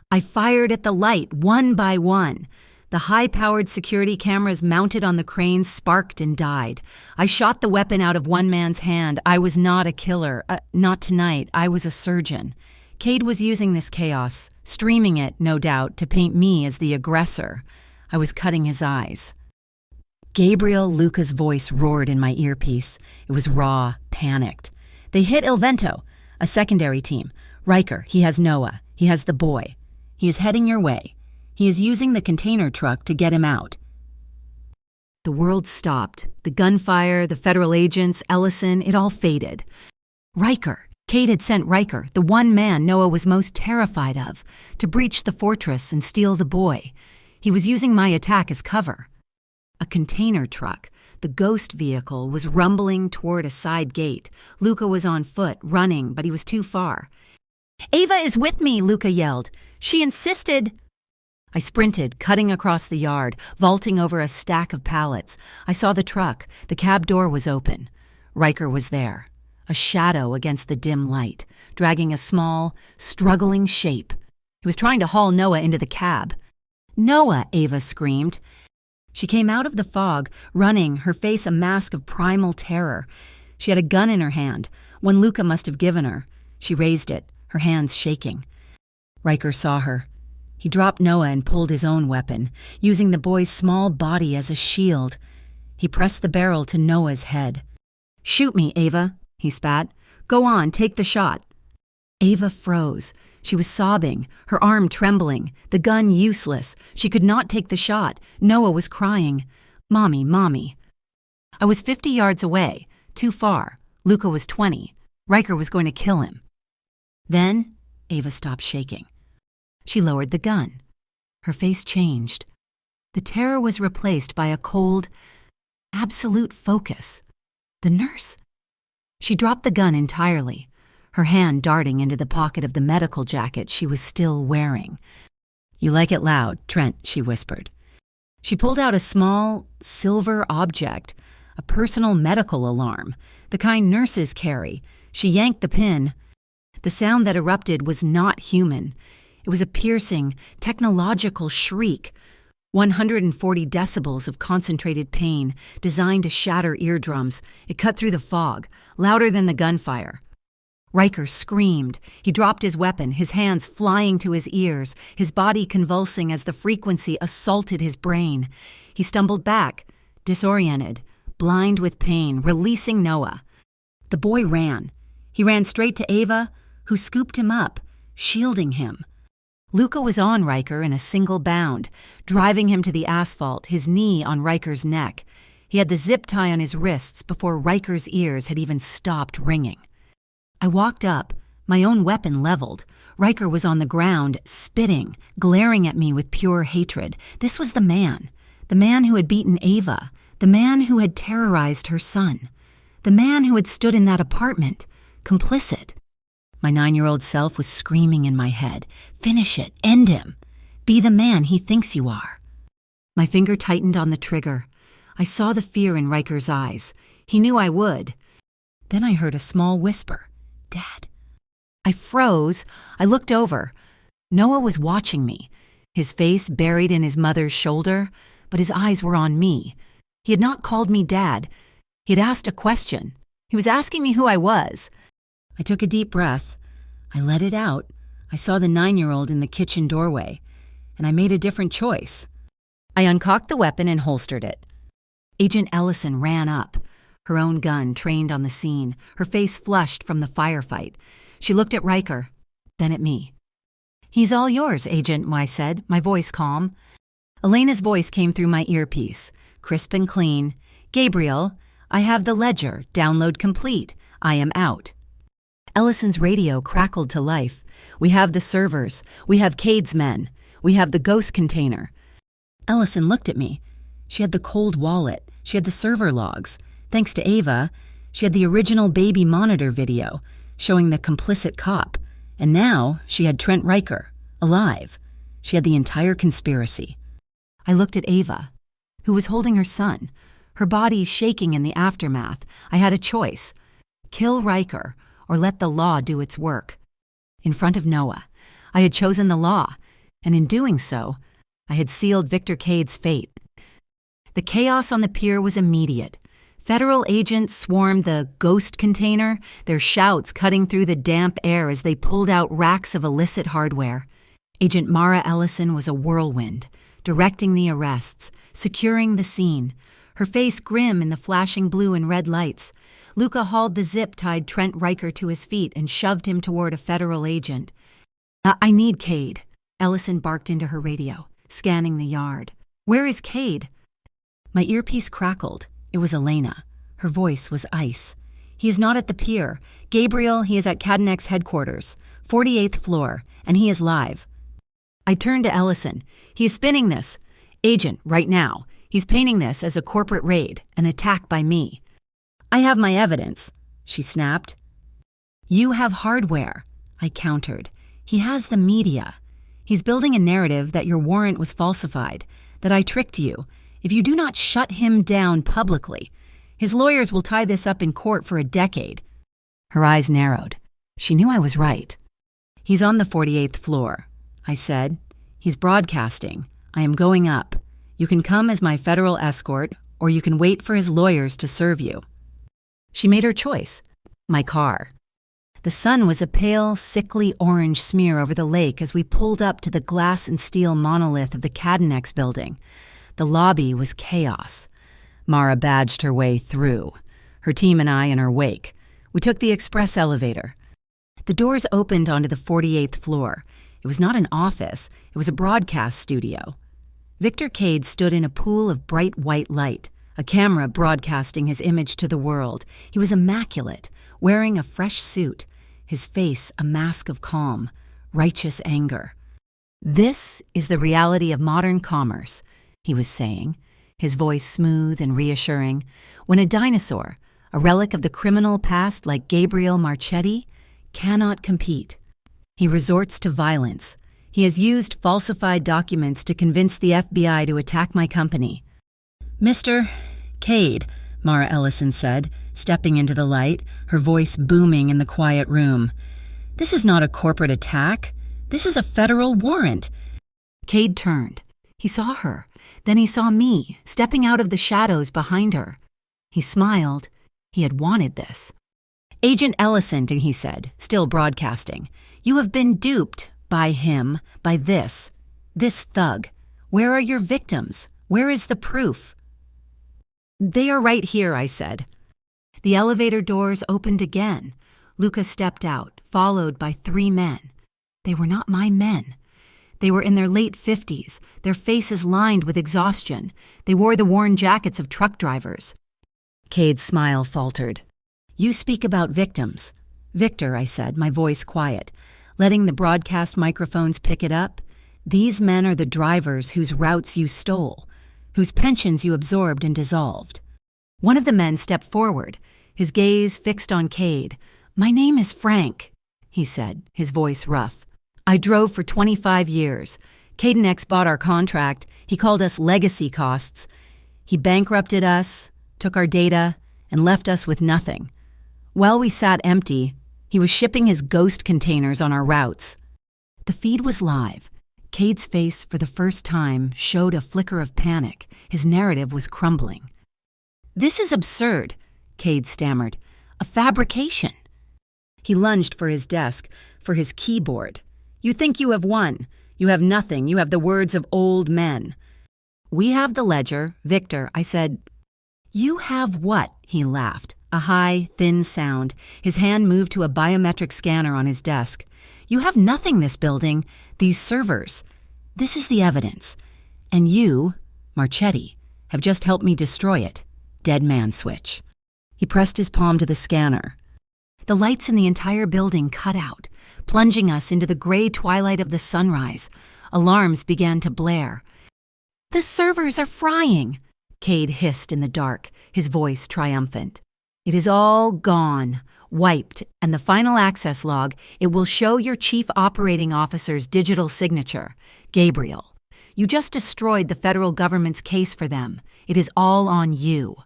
I fired at the light, one by one. The high-powered security cameras mounted on the crane sparked and died. I shot the weapon out of one man's hand. I was not a killer. Not tonight. I was a surgeon. Cade was using this chaos, streaming it, no doubt, to paint me as the aggressor. I was cutting his eyes. Gabriel Luca's voice roared in my earpiece. It was raw, panicked. "They hit Il Vento, a secondary team. Riker, he has Noah. He has the boy. He is heading your way. He is using the container truck to get him out." The world stopped. The gunfire, the federal agents, Ellison, it all faded. Riker. Cade had sent Riker, the one man Noah was most terrified of, to breach the fortress and steal the boy. He was using my attack as cover. A container truck, the ghost vehicle, was rumbling toward a side gate. Luca was on foot, running, but he was too far. "Ava is with me," Luca yelled. "She insisted." I sprinted, cutting across the yard, vaulting over a stack of pallets. I saw the truck. The cab door was open. Riker was there, a shadow against the dim light, dragging a small, struggling shape. He was trying to haul Noah into the cab. "Noah!" Ava screamed. She came out of the fog, running, her face a mask of primal terror. She had a gun in her hand, one Luca must have given her. She raised it, her hands shaking. Riker saw her. He dropped Noah and pulled his own weapon, using the boy's small body as a shield. He pressed the barrel to Noah's head. "Shoot me, Ava," he spat. "Go on, take the shot." Ava froze. She was sobbing, her arm trembling, the gun useless. She could not take the shot. Noah was crying, "Mommy, Mommy." I was 50 yards away, too far. Luca was 20. Riker was going to kill him. Then Ava stopped shaking. She lowered the gun. Her face changed. The terror was replaced by a cold, absolute focus. The nurse. She dropped the gun entirely, her hand darting into the pocket of the medical jacket she was still wearing. "You like it loud, Trent," she whispered. She pulled out a small, silver object, a personal medical alarm, the kind nurses carry. She yanked the pin. The sound that erupted was not human. It was a piercing, technological shriek, 140 decibels of concentrated pain, designed to shatter eardrums. It cut through the fog, louder than the gunfire. Riker screamed. He dropped his weapon, his hands flying to his ears, his body convulsing as the frequency assaulted his brain. He stumbled back, disoriented, blind with pain, releasing Noah. The boy ran. He ran straight to Ava, who scooped him up, shielding him. Luca was on Riker in a single bound, driving him to the asphalt, his knee on Riker's neck. He had the zip tie on his wrists before Riker's ears had even stopped ringing. I walked up, my own weapon leveled. Riker was on the ground, spitting, glaring at me with pure hatred. This was the man who had beaten Ava, the man who had terrorized her son, the man who had stood in that apartment, complicit. My 9-year-old self was screaming in my head, "Finish it, end him. Be the man he thinks you are." My finger tightened on the trigger. I saw the fear in Riker's eyes. He knew I would. Then I heard a small whisper, "Dad." I froze. I looked over. Noah was watching me, his face buried in his mother's shoulder, but his eyes were on me. He had not called me Dad. He had asked a question. He was asking me who I was. I took a deep breath. I let it out. I saw the 9-year-old in the kitchen doorway, and I made a different choice. I uncocked the weapon and holstered it. Agent Ellison ran up, her own gun trained on the scene, her face flushed from the firefight. She looked at Riker, then at me. "He's all yours, Agent," I said, my voice calm. Elena's voice came through my earpiece, crisp and clean. "Gabriel, I have the ledger, download complete. I am out." Ellison's radio crackled to life. "We have the servers. We have Cade's men. We have the ghost container." Ellison looked at me. She had the cold wallet, She had the server logs. Thanks to Ava, she had the original baby monitor video showing the complicit cop. And now she had Trent Riker, alive. She had the entire conspiracy. I looked at Ava, who was holding her son, her body shaking in the aftermath. I had a choice: kill Riker or let the law do its work. In front of Noah, I had chosen the law, and in doing so, I had sealed Victor Cade's fate. The chaos on the pier was immediate. Federal agents swarmed the ghost container, their shouts cutting through the damp air as they pulled out racks of illicit hardware. Agent Mara Ellison was a whirlwind, directing the arrests, securing the scene, her face grim in the flashing blue and red lights. Luca hauled the zip-tied Trent Riker to his feet and shoved him toward a federal agent. I need Cade," Ellison barked into her radio, scanning the yard. "Where is Cade?" My earpiece crackled. It was Elena. Her voice was ice. "He is not at the pier. Gabriel, he is at Cadenec's headquarters, 48th floor, and he is live." I turned to Ellison. "He is spinning this. Agent, right now. He's painting this as a corporate raid, an attack by me." "I have my evidence," she snapped. "You have hardware," I countered. "He has the media. He's building a narrative that your warrant was falsified, that I tricked you. If you do not shut him down publicly, his lawyers will tie this up in court for a decade." Her eyes narrowed. She knew I was right. "He's on the 48th floor," I said. "He's broadcasting. I am going up. You can come as my federal escort, or you can wait for his lawyers to serve you." She made her choice. My car. The sun was a pale, sickly orange smear over the lake as we pulled up to the glass and steel monolith of the Cadenec's building. The lobby was chaos. Mara badged her way through, her team and I in her wake. We took the express elevator. The doors opened onto the 48th floor. It was not an office, it was a broadcast studio. Victor Cade stood in a pool of bright white light, a camera broadcasting his image to the world. He was immaculate, wearing a fresh suit, his face a mask of calm, righteous anger. "This is the reality of modern commerce," he was saying, his voice smooth and reassuring. "When a dinosaur, a relic of the criminal past like Gabriel Marchetti, cannot compete, he resorts to violence. He has used falsified documents to convince the FBI to attack my company." "Mr. Cade," Mara Ellison said, stepping into the light, her voice booming in the quiet room. "This is not a corporate attack. This is a federal warrant." Cade turned. He saw her. Then he saw me, stepping out of the shadows behind her. He smiled. He had wanted this. "Agent Ellison," he said, still broadcasting, "you have been duped by him, by this thug. Where are your victims? Where is the proof?" "They are right here," I said. The elevator doors opened again. Luca stepped out, followed by 3 men. They were not my men. They were in their late 50s, their faces lined with exhaustion. They wore the worn jackets of truck drivers. Cade's smile faltered. "You speak about victims." "Victor," I said, my voice quiet, letting the broadcast microphones pick it up. "These men are the drivers whose routes you stole, whose pensions you absorbed and dissolved." One of the men stepped forward, his gaze fixed on Cade. "My name is Frank," he said, his voice rough. "I drove for 25 years. Cadenex bought our contract. He called us legacy costs. He bankrupted us, took our data, and left us with nothing. While we sat empty, he was shipping his ghost containers on our routes." The feed was live. Cade's face, for the first time, showed a flicker of panic. His narrative was crumbling. "This is absurd," Cade stammered. "A fabrication." He lunged for his desk, for his keyboard. "You think you have won. You have nothing. You have the words of old men." "We have the ledger, Victor," I said. "You have what?" He laughed, a high, thin sound. His hand moved to a biometric scanner on his desk. "You have nothing, this building, these servers. This is the evidence. And you, Marchetti, have just helped me destroy it. Dead man switch." He pressed his palm to the scanner. The lights in the entire building cut out, plunging us into the gray twilight of the sunrise. Alarms began to blare. "The servers are frying," Cade hissed in the dark, his voice triumphant. It is all gone, wiped, and the final access log, it will show your chief operating officer's digital signature, Gabriel. You just destroyed the federal government's case for them. It is all on you.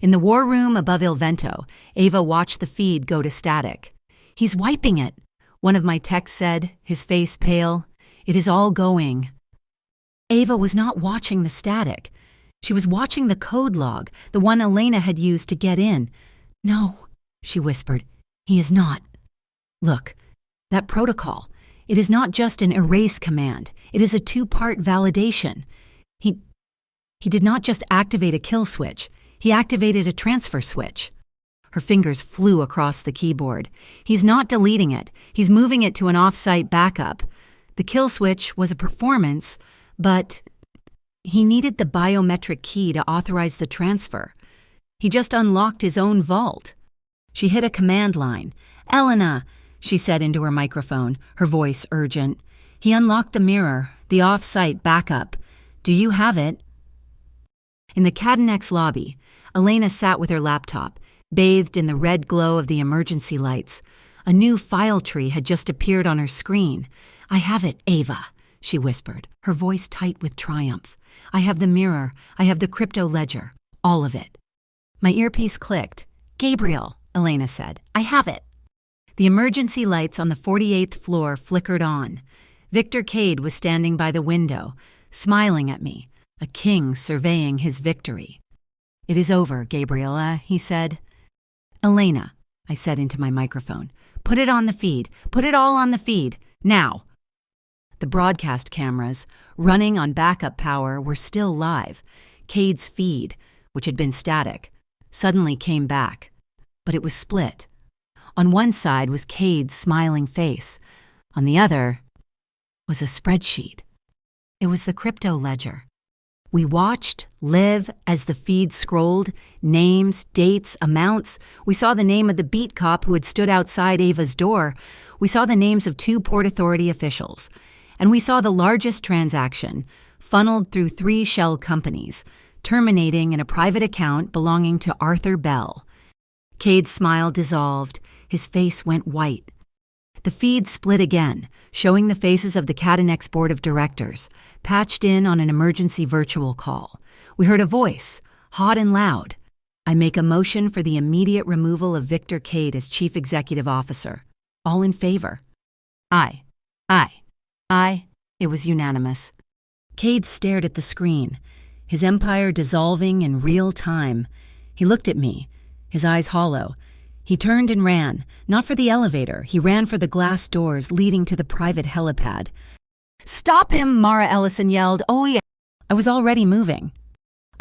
In the war room above Il Vento, Ava watched the feed go to static. He's wiping it, one of my techs said, his face pale. It is all going. Ava was not watching the static. She was watching the code log, the one Elena had used to get in. No, she whispered. He is not. Look, that protocol. It is not just an erase command. It is a two-part validation. He did not just activate a kill switch. He activated a transfer switch. Her fingers flew across the keyboard. He's not deleting it. He's moving it to an off-site backup. The kill switch was a performance, but he needed the biometric key to authorize the transfer. He just unlocked his own vault. She hit a command line. "Elena," she said into her microphone, her voice urgent. He unlocked the mirror, the off-site backup. "Do you have it?" In the Cadinex lobby, Elena sat with her laptop, bathed in the red glow of the emergency lights. A new file tree had just appeared on her screen. "I have it, Ava," she whispered, her voice tight with triumph. "I have the mirror. I have the crypto ledger. All of it." My earpiece clicked. "Gabriel," Elena said, "I have it." The emergency lights on the 48th floor flickered on. Victor Cade was standing by the window, smiling at me, a king surveying his victory. "It is over, Gabriela," he said. "Elena," I said into my microphone, "put it on the feed. Put it all on the feed. Now." The broadcast cameras, running on backup power, were still live. Cade's feed, which had been static, suddenly came back. But it was split. On one side was Cade's smiling face. On the other was a spreadsheet. It was the crypto ledger. We watched, live, as the feed scrolled, names, dates, amounts. We saw the name of the beat cop who had stood outside Ava's door. We saw the names of 2 Port Authority officials. And we saw the largest transaction, funneled through 3 shell companies, terminating in a private account belonging to Arthur Bell. Cade's smile dissolved. His face went white. The feed split again, showing the faces of the Cadinex board of directors, patched in on an emergency virtual call. We heard a voice, hot and loud. "I make a motion for the immediate removal of Victor Cade as Chief Executive Officer. All in favor?" Aye. It was unanimous. Cade stared at the screen, his empire dissolving in real time. He looked at me, his eyes hollow. He turned and ran, not for the elevator. He ran for the glass doors leading to the private helipad. "Stop him!" Mara Ellison yelled. "Oh, yeah." I was already moving.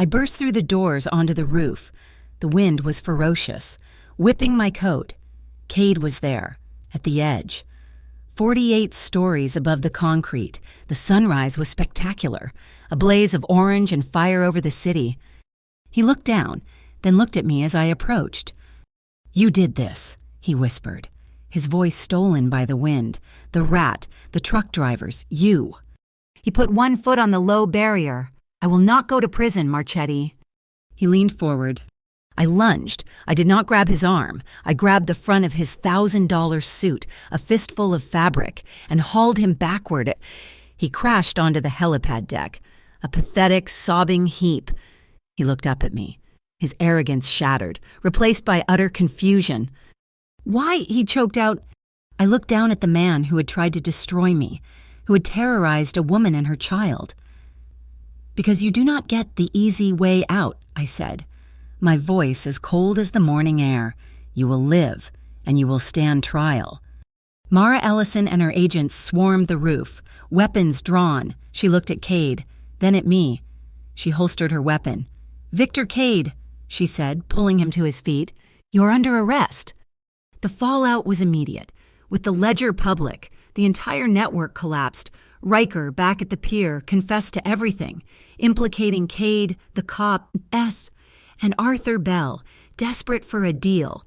I burst through the doors onto the roof. The wind was ferocious, whipping my coat. Cade was there, at the edge. 48 stories above the concrete, the sunrise was spectacular, a blaze of orange and fire over the city. He looked down, then looked at me as I approached. "You did this," he whispered, his voice stolen by the wind. "The rat, the truck drivers, you." He put one foot on the low barrier. "I will not go to prison, Marchetti." He leaned forward. I lunged. I did not grab his arm. I grabbed the front of his $1,000 suit, a fistful of fabric, and hauled him backward. He crashed onto the helipad deck, a pathetic, sobbing heap. He looked up at me, his arrogance shattered, replaced by utter confusion. "Why?" he choked out. I looked down at the man who had tried to destroy me, who had terrorized a woman and her child. "Because you do not get the easy way out," I said, my voice as cold as the morning air. "You will live, and you will stand trial." Mara Ellison and her agents swarmed the roof, weapons drawn. She looked at Cade, then at me. She holstered her weapon. "Victor Cade," she said, pulling him to his feet, "you're under arrest." The fallout was immediate. With the ledger public, the entire network collapsed. Riker, back at the pier, confessed to everything, implicating Cade, the cop, and Arthur Bell, desperate for a deal.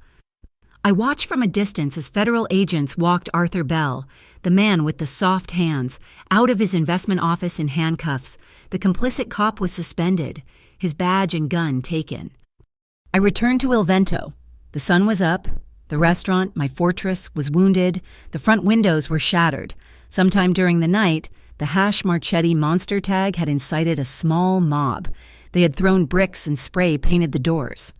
I watched from a distance as federal agents walked Arthur Bell, the man with the soft hands, out of his investment office in handcuffs. The complicit cop was suspended. his badge and gun taken. I returned to Il Vento. The sun was up. The restaurant, my fortress, was wounded. The front windows were shattered. Sometime during the night, the Hash Marchetti monster tag had incited a small mob. They had thrown bricks and spray painted the doors.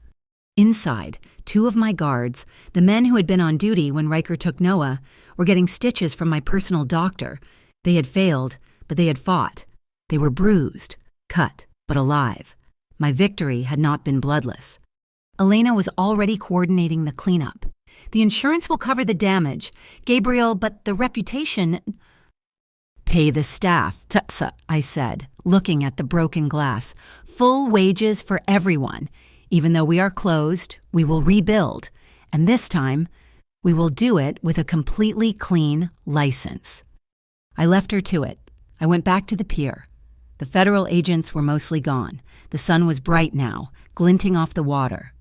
Inside, 2 of my guards, the men who had been on duty when Riker took Noah, were getting stitches from my personal doctor. They had failed, but they had fought. They were bruised, cut, but alive. My victory had not been bloodless. Elena was already coordinating the cleanup. The insurance will cover the damage. Gabriel, but the reputation... Pay the staff, I said, looking at the broken glass. Full wages for everyone. Even though we are closed, we will rebuild. And this time, we will do it with a completely clean license. I left her to it. I went back to the pier. The federal agents were mostly gone. The sun was bright now, glinting off the water.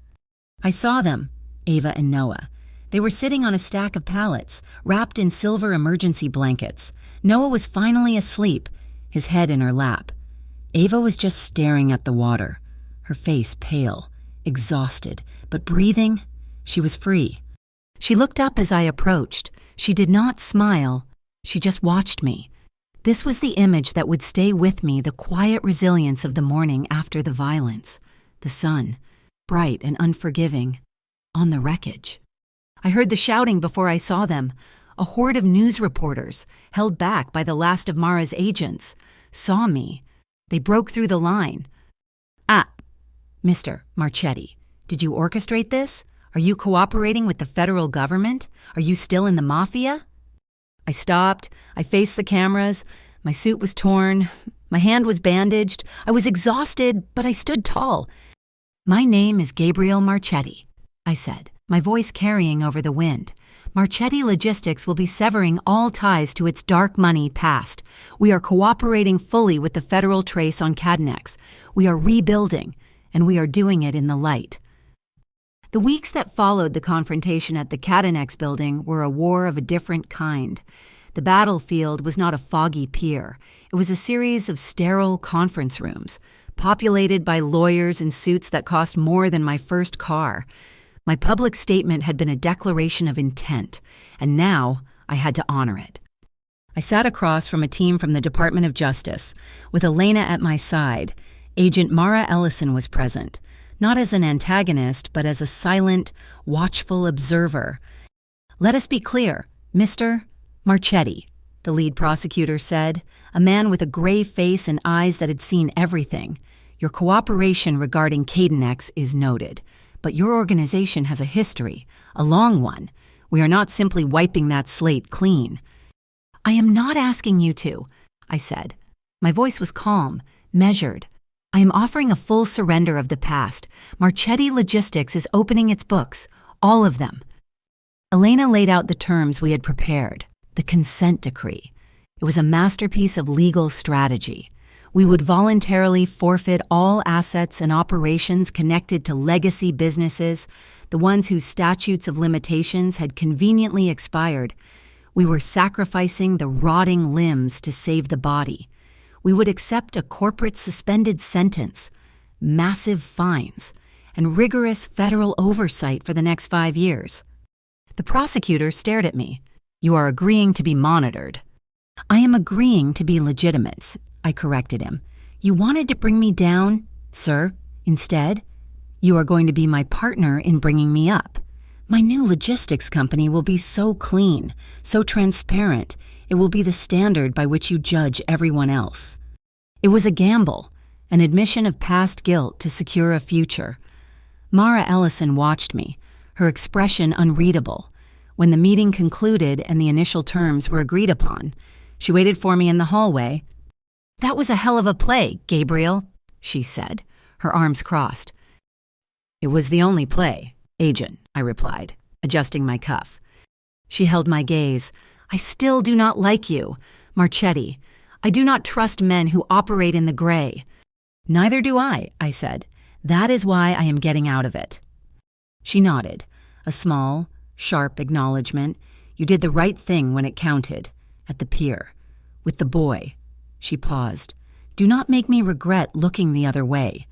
I saw them, Ava and Noah. They were sitting on a stack of pallets, wrapped in silver emergency blankets. Noah was finally asleep, his head in her lap. Ava was just staring at the water, her face pale, exhausted, but breathing. She was free. She looked up as I approached. She did not smile. She just watched me. This was the image that would stay with me, the quiet resilience of the morning after the violence. The sun, bright and unforgiving, on the wreckage. I heard the shouting before I saw them. A horde of news reporters, held back by the last of Mara's agents, saw me. They broke through the line. Ah, Mr. Marchetti, did you orchestrate this? Are you cooperating with the federal government? Are you still in the Mafia? I stopped. I faced the cameras. My suit was torn. My hand was bandaged. I was exhausted, but I stood tall. My name is Gabriel Marchetti, I said, my voice carrying over the wind. Marchetti Logistics will be severing all ties to its dark money past. We are cooperating fully with the federal trace on Cadenex. We are rebuilding, and we are doing it in the light. The weeks that followed the confrontation at the Cadenex building were a war of a different kind. The battlefield was not a foggy pier. It was a series of sterile conference rooms, populated by lawyers in suits that cost more than my first car. My public statement had been a declaration of intent, and now I had to honor it. I sat across from a team from the Department of Justice. With Elena at my side, Agent Mara Ellison was present, not as an antagonist, but as a silent, watchful observer. Let us be clear, Mr. Marchetti, the lead prosecutor said, a man with a gray face and eyes that had seen everything. Your cooperation regarding Cadenex is noted. But your organization has a history, a long one. We are not simply wiping that slate clean. I am not asking you to, I said. My voice was calm, measured. I am offering a full surrender of the past. Marchetti Logistics is opening its books, all of them. Elena laid out the terms we had prepared, the consent decree. It was a masterpiece of legal strategy. We would voluntarily forfeit all assets and operations connected to legacy businesses, the ones whose statutes of limitations had conveniently expired. We were sacrificing the rotting limbs to save the body. We would accept a corporate suspended sentence, massive fines, and rigorous federal oversight for the next 5 years. The prosecutor stared at me. You are agreeing to be monitored. I am agreeing to be legitimate, I corrected him. You wanted to bring me down, sir. Instead, you are going to be my partner in bringing me up. My new logistics company will be so clean, so transparent, it will be the standard by which you judge everyone else. It was a gamble, an admission of past guilt to secure a future. Mara Ellison watched me, her expression unreadable. When the meeting concluded and the initial terms were agreed upon, she waited for me in the hallway. That was a hell of a play, Gabriel, she said, her arms crossed. It was the only play, Agent, I replied, adjusting my cuff. She held my gaze. I still do not like you, Marchetti. I do not trust men who operate in the gray. Neither do I said. That is why I am getting out of it. She nodded, a small, sharp acknowledgement. You did the right thing when it counted, at the pier, with the boy. She paused. Do not make me regret looking the other way.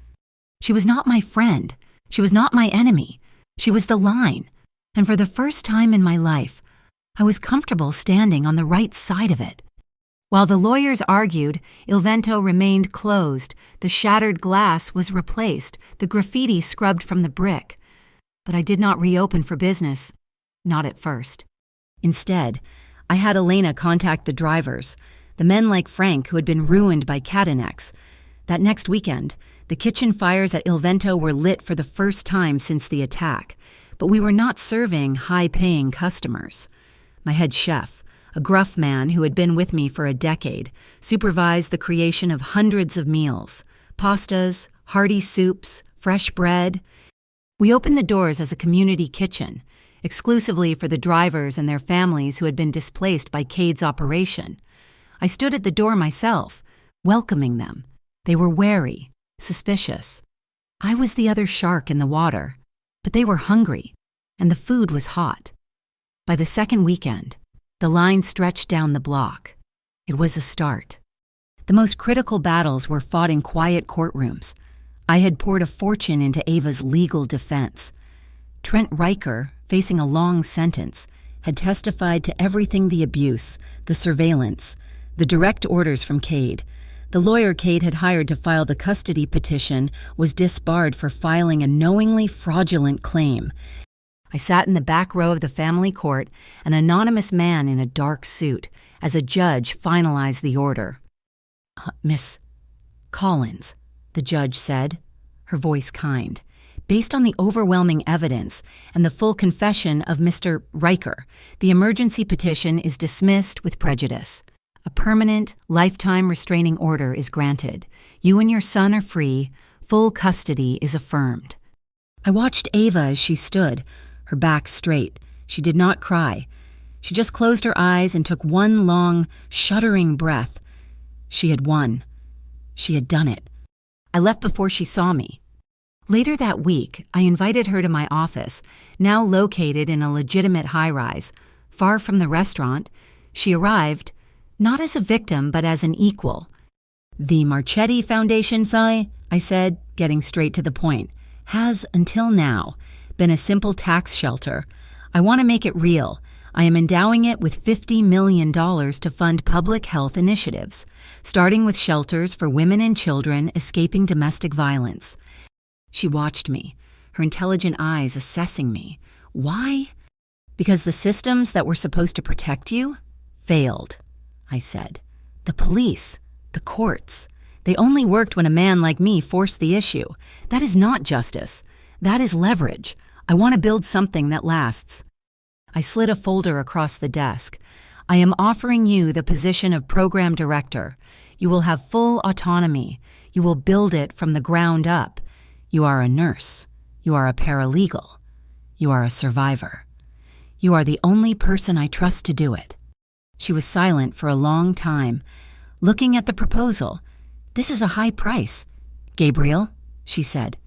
She was not my friend. She was not my enemy. She was the line. And for the first time in my life, I was comfortable standing on the right side of it. While the lawyers argued, Il Vento remained closed, the shattered glass was replaced, the graffiti scrubbed from the brick. But I did not reopen for business. Not at first. Instead, I had Elena contact the drivers, the men like Frank who had been ruined by Catanex. That next weekend, the kitchen fires at Il Vento were lit for the first time since the attack, but we were not serving high-paying customers. My head chef, a gruff man who had been with me for a decade, supervised the creation of hundreds of meals, pastas, hearty soups, fresh bread. We opened the doors as a community kitchen, exclusively for the drivers and their families who had been displaced by Cade's operation. I stood at the door myself, welcoming them. They were wary, suspicious. I was the other shark in the water, but they were hungry, and the food was hot. By the second weekend, the line stretched down the block. It was a start. The most critical battles were fought in quiet courtrooms. I had poured a fortune into Ava's legal defense. Trent Riker, facing a long sentence, had testified to everything: the abuse, the surveillance, the direct orders from Cade. The lawyer Cade had hired to file the custody petition was disbarred for filing a knowingly fraudulent claim. I sat in the back row of the family court, an anonymous man in a dark suit, as a judge finalized the order. Miss Collins, the judge said, her voice kind. Based on the overwhelming evidence and the full confession of Mr. Riker, the emergency petition is dismissed with prejudice. A permanent, lifetime restraining order is granted. You and your son are free. Full custody is affirmed. I watched Ava as she stood, her back straight. She did not cry. She just closed her eyes and took one long, shuddering breath. She had won. She had done it. I left before she saw me. Later that week, I invited her to my office, now located in a legitimate high-rise. Far from the restaurant, she arrived, not as a victim, but as an equal. The Marchetti Foundation, I said, getting straight to the point, has, until now, been a simple tax shelter. I want to make it real. I am endowing it with $50 million to fund public health initiatives, starting with shelters for women and children escaping domestic violence. She watched me, her intelligent eyes assessing me. Why? Because the systems that were supposed to protect you failed, I said. The police, the courts, they only worked when a man like me forced the issue. That is not justice. That is leverage. I want to build something that lasts. I slid a folder across the desk. I am offering you the position of program director. You will have full autonomy. You will build it from the ground up. You are a nurse. You are a paralegal. You are a survivor. You are the only person I trust to do it. She was silent for a long time, looking at the proposal. This is a high price. Gabriel, she said.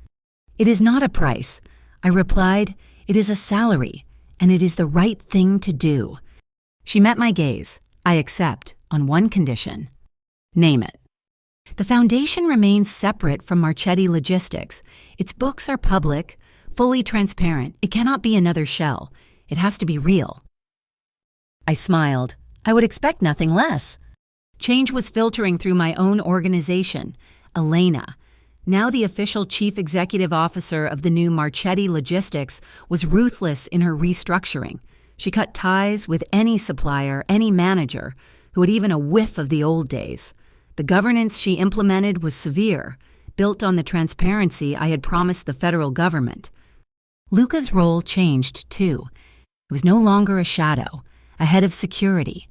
It is not a price. I replied, it is a salary, and it is the right thing to do. She met my gaze. I accept, on one condition. Name it. The foundation remains separate from Marchetti Logistics. Its books are public, fully transparent. It cannot be another shell. It has to be real. I smiled. I would expect nothing less. Change was filtering through my own organization. Elena, now the official chief executive officer of the new Marchetti Logistics, was ruthless in her restructuring. She cut ties with any supplier, any manager, who had even a whiff of the old days. The governance she implemented was severe, built on the transparency I had promised the federal government. Luca's role changed, too. It was no longer a shadow, a head of security.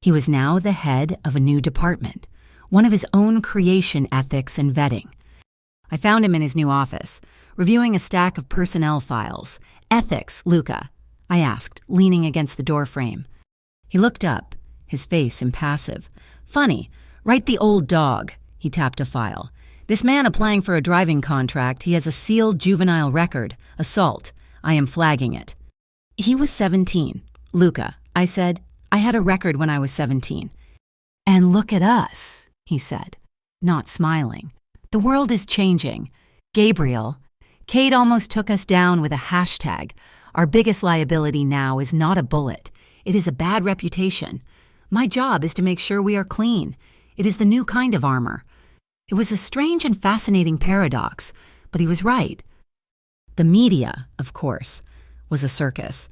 He was now the head of a new department, one of his own creation, ethics and vetting. I found him in his new office, reviewing a stack of personnel files. Ethics, Luca, I asked, leaning against the doorframe. He looked up, his face impassive. Funny, right the old dog. He tapped a file. This man applying for a driving contract, he has a sealed juvenile record, assault. I am flagging it. He was 17. Luca, I said, I had a record when I was 17. And look at us, he said, not smiling. The world is changing. Gabriel. Cade almost took us down with a hashtag. Our biggest liability now is not a bullet. It is a bad reputation. My job is to make sure we are clean. It is the new kind of armor. It was a strange and fascinating paradox, but he was right. The media, of course, was a circus.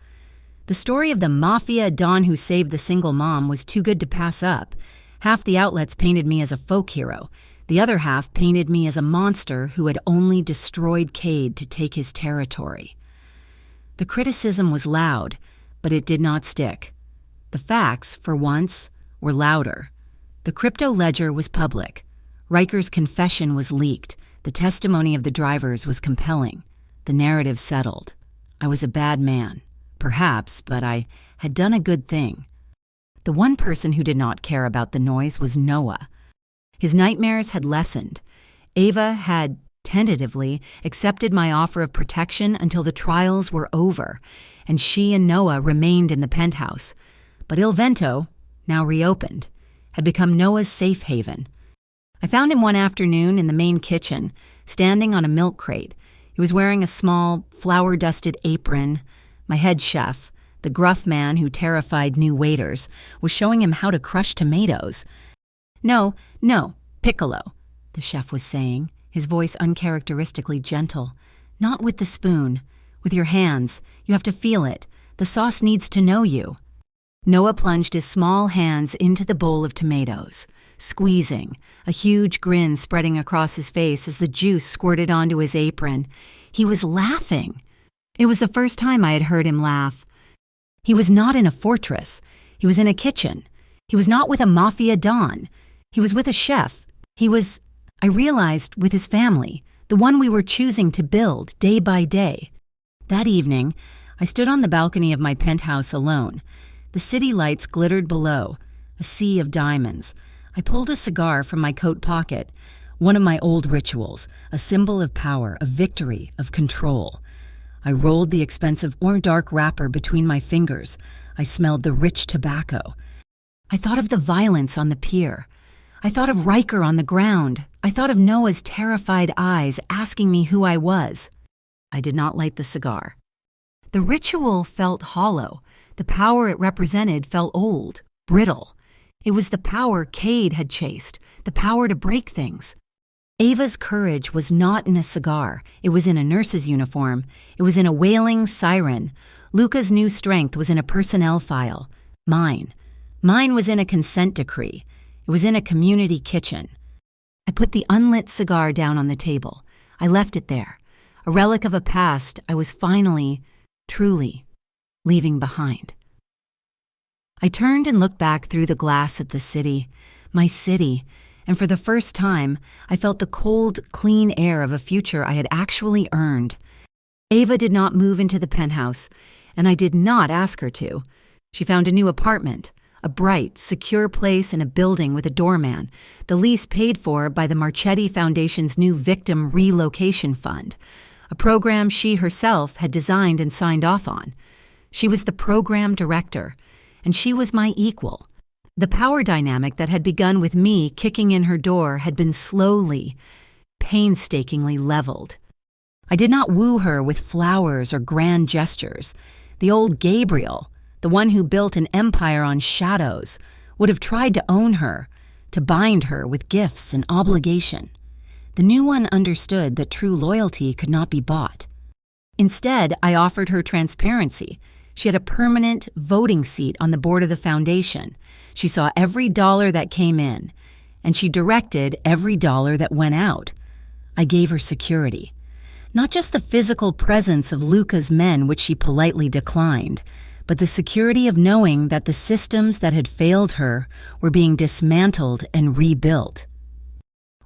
The story of the Mafia Don who saved the single mom was too good to pass up. Half the outlets painted me as a folk hero. The other half painted me as a monster who had only destroyed Cade to take his territory. The criticism was loud, but it did not stick. The facts, for once, were louder. The crypto ledger was public. Riker's confession was leaked. The testimony of the drivers was compelling. The narrative settled. I was a bad man, perhaps, but I had done a good thing. The one person who did not care about the noise was Noah. His nightmares had lessened. Ava had tentatively accepted my offer of protection until the trials were over, and she and Noah remained in the penthouse. But Il Vento, now reopened, had become Noah's safe haven. I found him one afternoon in the main kitchen, standing on a milk crate. He was wearing a small, flour-dusted apron. My head chef, the gruff man who terrified new waiters, was showing him how to crush tomatoes. No, Piccolo, the chef was saying, his voice uncharacteristically gentle. Not with the spoon. With your hands. You have to feel it. The sauce needs to know you. Noah plunged his small hands into the bowl of tomatoes, squeezing, a huge grin spreading across his face as the juice squirted onto his apron. He was laughing. It was the first time I had heard him laugh. He was not in a fortress. He was in a kitchen. He was not with a mafia don. He was with a chef. He was, I realized, with his family, the one we were choosing to build day by day. That evening, I stood on the balcony of my penthouse alone. The city lights glittered below, a sea of diamonds. I pulled a cigar from my coat pocket, one of my old rituals, a symbol of power, of victory, of control. I rolled the expensive or dark wrapper between my fingers. I smelled the rich tobacco. I thought of the violence on the pier. I thought of Riker on the ground. I thought of Noah's terrified eyes asking me who I was. I did not light the cigar. The ritual felt hollow. The power it represented felt old, brittle. It was the power Cade had chased, the power to break things. Ava's courage was not in a cigar. It was in a nurse's uniform. It was in a wailing siren. Luca's new strength was in a personnel file. Mine was in a consent decree. It was in a community kitchen. I put the unlit cigar down on the table. I left it there, a relic of a past I was finally, truly, leaving behind. I turned and looked back through the glass at the city, my city, and for the first time, I felt the cold, clean air of a future I had actually earned. Ava did not move into the penthouse, and I did not ask her to. She found a new apartment, a bright, secure place in a building with a doorman, the lease paid for by the Marchetti Foundation's new Victim Relocation Fund, a program she herself had designed and signed off on. She was the program director, and she was my equal. The power dynamic that had begun with me kicking in her door had been slowly, painstakingly leveled. I did not woo her with flowers or grand gestures. The old Gabriel, the one who built an empire on shadows, would have tried to own her, to bind her with gifts and obligation. The new one understood that true loyalty could not be bought. Instead, I offered her transparency. She had a permanent voting seat on the board of the foundation. She saw every dollar that came in, and she directed every dollar that went out. I gave her security. Not just the physical presence of Luca's men, which she politely declined, but the security of knowing that the systems that had failed her were being dismantled and rebuilt.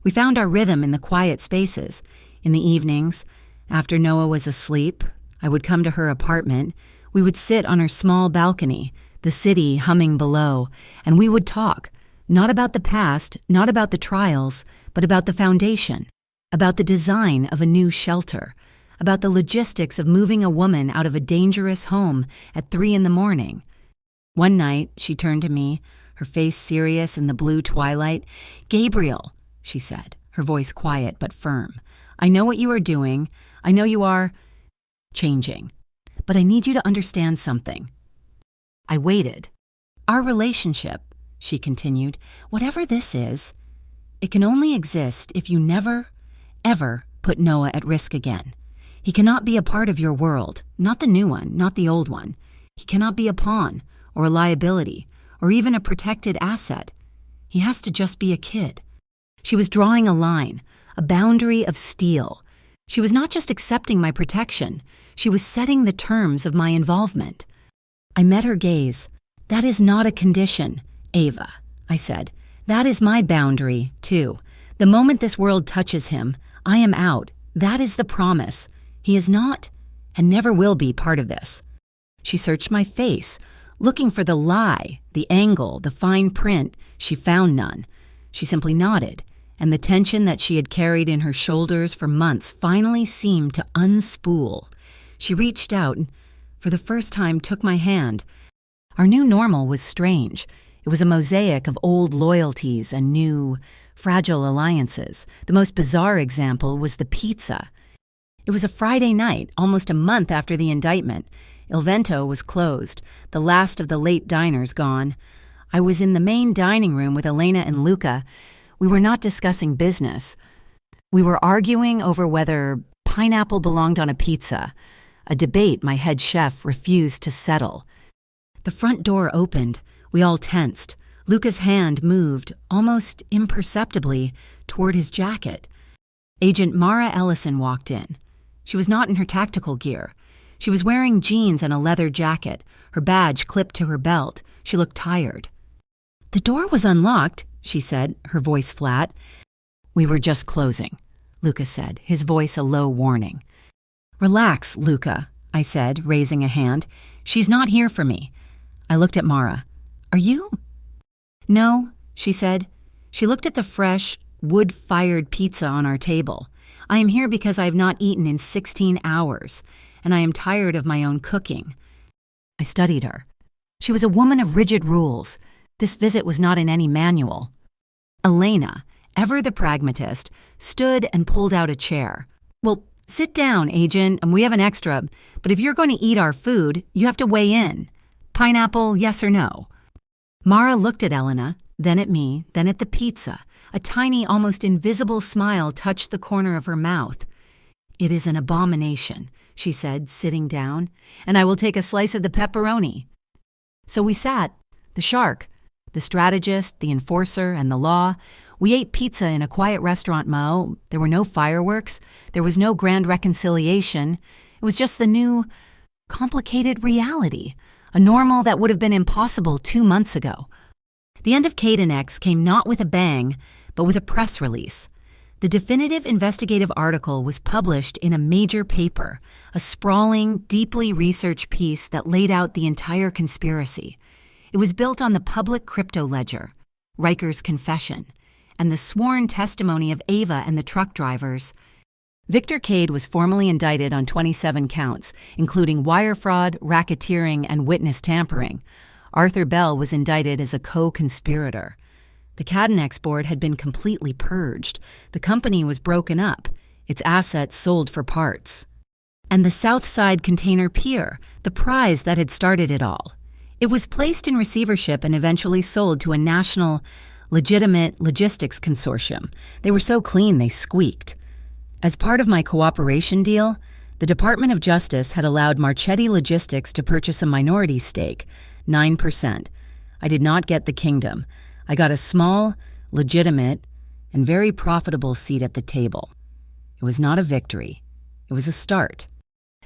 We found our rhythm in the quiet spaces. In the evenings, after Noah was asleep, I would come to her apartment. We would sit on her small balcony, the city humming below, and we would talk, not about the past, not about the trials, but about the foundation, about the design of a new shelter, about the logistics of moving a woman out of a dangerous home at 3 a.m. One night, she turned to me, her face serious in the blue twilight. "Gabriel," she said, her voice quiet but firm, I know what you are doing. I know you are changing. But I need you to understand something. I waited. Our relationship, she continued, whatever this is, it can only exist if you never, ever put Noah at risk again. He cannot be a part of your world, not the new one, not the old one. He cannot be a pawn or a liability or even a protected asset. He has to just be a kid. She was drawing a line, a boundary of steel. She was not just accepting my protection, she was setting the terms of my involvement. I met her gaze. That is not a condition, Ava, I said. That is my boundary, too. The moment this world touches him, I am out. That is the promise. He is not and never will be part of this. She searched my face, looking for the lie, the angle, the fine print. She found none. She simply nodded, and the tension that she had carried in her shoulders for months finally seemed to unspool. She reached out and, for the first time, took my hand. Our new normal was strange. It was a mosaic of old loyalties and new, fragile alliances. The most bizarre example was the pizza. It was a Friday night, almost a month after the indictment. Il Vento was closed, the last of the late diners gone. I was in the main dining room with Elena and Luca. We were not discussing business. We were arguing over whether pineapple belonged on a pizza, a debate my head chef refused to settle. The front door opened. We all tensed. Luca's hand moved, almost imperceptibly, toward his jacket. Agent Mara Ellison walked in. She was not in her tactical gear. She was wearing jeans and a leather jacket, her badge clipped to her belt. She looked tired. "The door was unlocked," she said, her voice flat. "We were just closing," Luca said, his voice a low warning. "Relax, Luca," I said, raising a hand. "She's not here for me." I looked at Mara. "Are you?" "No," she said. She looked at the fresh, wood-fired pizza on our table. "I am here because I have not eaten in 16 hours, and I am tired of my own cooking." I studied her. She was a woman of rigid rules. This visit was not in any manual. Elena, ever the pragmatist, stood and pulled out a chair. "Well, sit down, Agent, and we have an extra, but if you're going to eat our food, you have to weigh in. Pineapple, yes or no?" Mara looked at Elena, then at me, then at the pizza. A tiny, almost invisible smile touched the corner of her mouth. "It is an abomination," she said, sitting down, "and I will take a slice of the pepperoni." So we sat, the shark, the strategist, the enforcer, and the law. We ate pizza in a quiet restaurant, Mo. There were no fireworks. There was no grand reconciliation. It was just the new, complicated reality, a normal that would have been impossible 2 months ago. The end of Kate and X came not with a bang, but with a press release. The definitive investigative article was published in a major paper, a sprawling, deeply researched piece that laid out the entire conspiracy. It was built on the public crypto ledger, Riker's confession, and the sworn testimony of Ava and the truck drivers. Victor Cade was formally indicted on 27 counts, including wire fraud, racketeering, and witness tampering. Arthur Bell was indicted as a co-conspirator. The Cadinex board had been completely purged. The company was broken up, its assets sold for parts. And the Southside Container Pier, the prize that had started it all. It was placed in receivership and eventually sold to a national, legitimate logistics consortium. They were so clean they squeaked. As part of my cooperation deal, the Department of Justice had allowed Marchetti Logistics to purchase a minority stake, 9%. I did not get the kingdom. I got a small, legitimate, and very profitable seat at the table. It was not a victory. It was a start.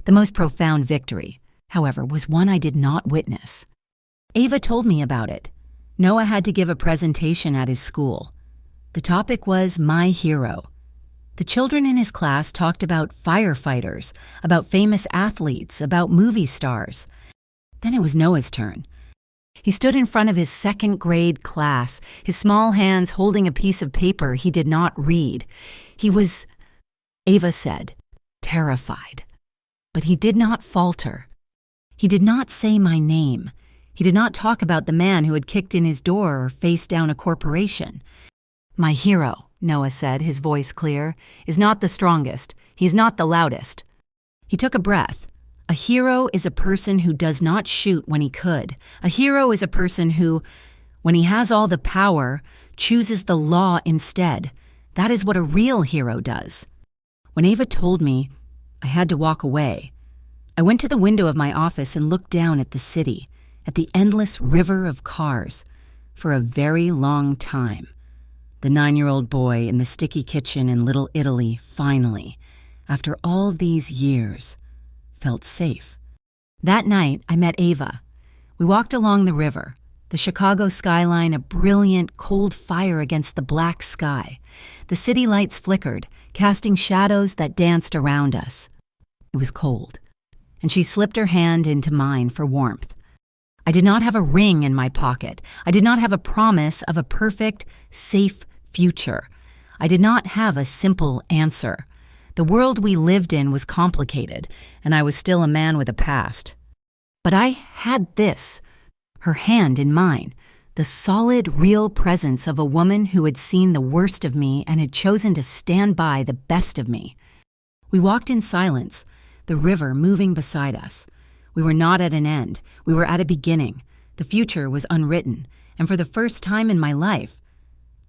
The most profound victory, however, was one I did not witness. Ava told me about it. Noah had to give a presentation at his school. The topic was my hero. The children in his class talked about firefighters, about famous athletes, about movie stars. Then it was Noah's turn. He stood in front of his second-grade class, his small hands holding a piece of paper he did not read. He was, Ava said, terrified. But he did not falter. He did not say my name. He did not talk about the man who had kicked in his door or faced down a corporation. My hero, Noah said, his voice clear, is not the strongest. He's not the loudest. He took a breath. A hero is a person who does not shoot when he could. A hero is a person who, when he has all the power, chooses the law instead. That is what a real hero does. When Ava told me, I had to walk away. I went to the window of my office and looked down at the city, at the endless river of cars, for a very long time. The 9-year-old boy in the sticky kitchen in Little Italy finally, after all these years, felt safe. That night, I met Ava. We walked along the river, the Chicago skyline a brilliant, cold fire against the black sky. The city lights flickered, casting shadows that danced around us. It was cold, and she slipped her hand into mine for warmth. I did not have a ring in my pocket. I did not have a promise of a perfect, safe future. I did not have a simple answer. The world we lived in was complicated, and I was still a man with a past. But I had this, her hand in mine, the solid, real presence of a woman who had seen the worst of me and had chosen to stand by the best of me. We walked in silence, the river moving beside us. We were not at an end. We were at a beginning. The future was unwritten, and for the first time in my life,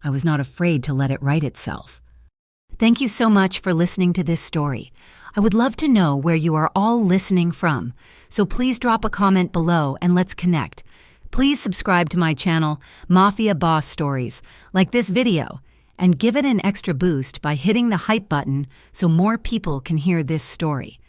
I was not afraid to let it write itself. Thank you so much for listening to this story. I would love to know where you are all listening from, so please drop a comment below and let's connect. Please subscribe to my channel, Mafia Boss Stories, like this video, and give it an extra boost by hitting the hype button so more people can hear this story.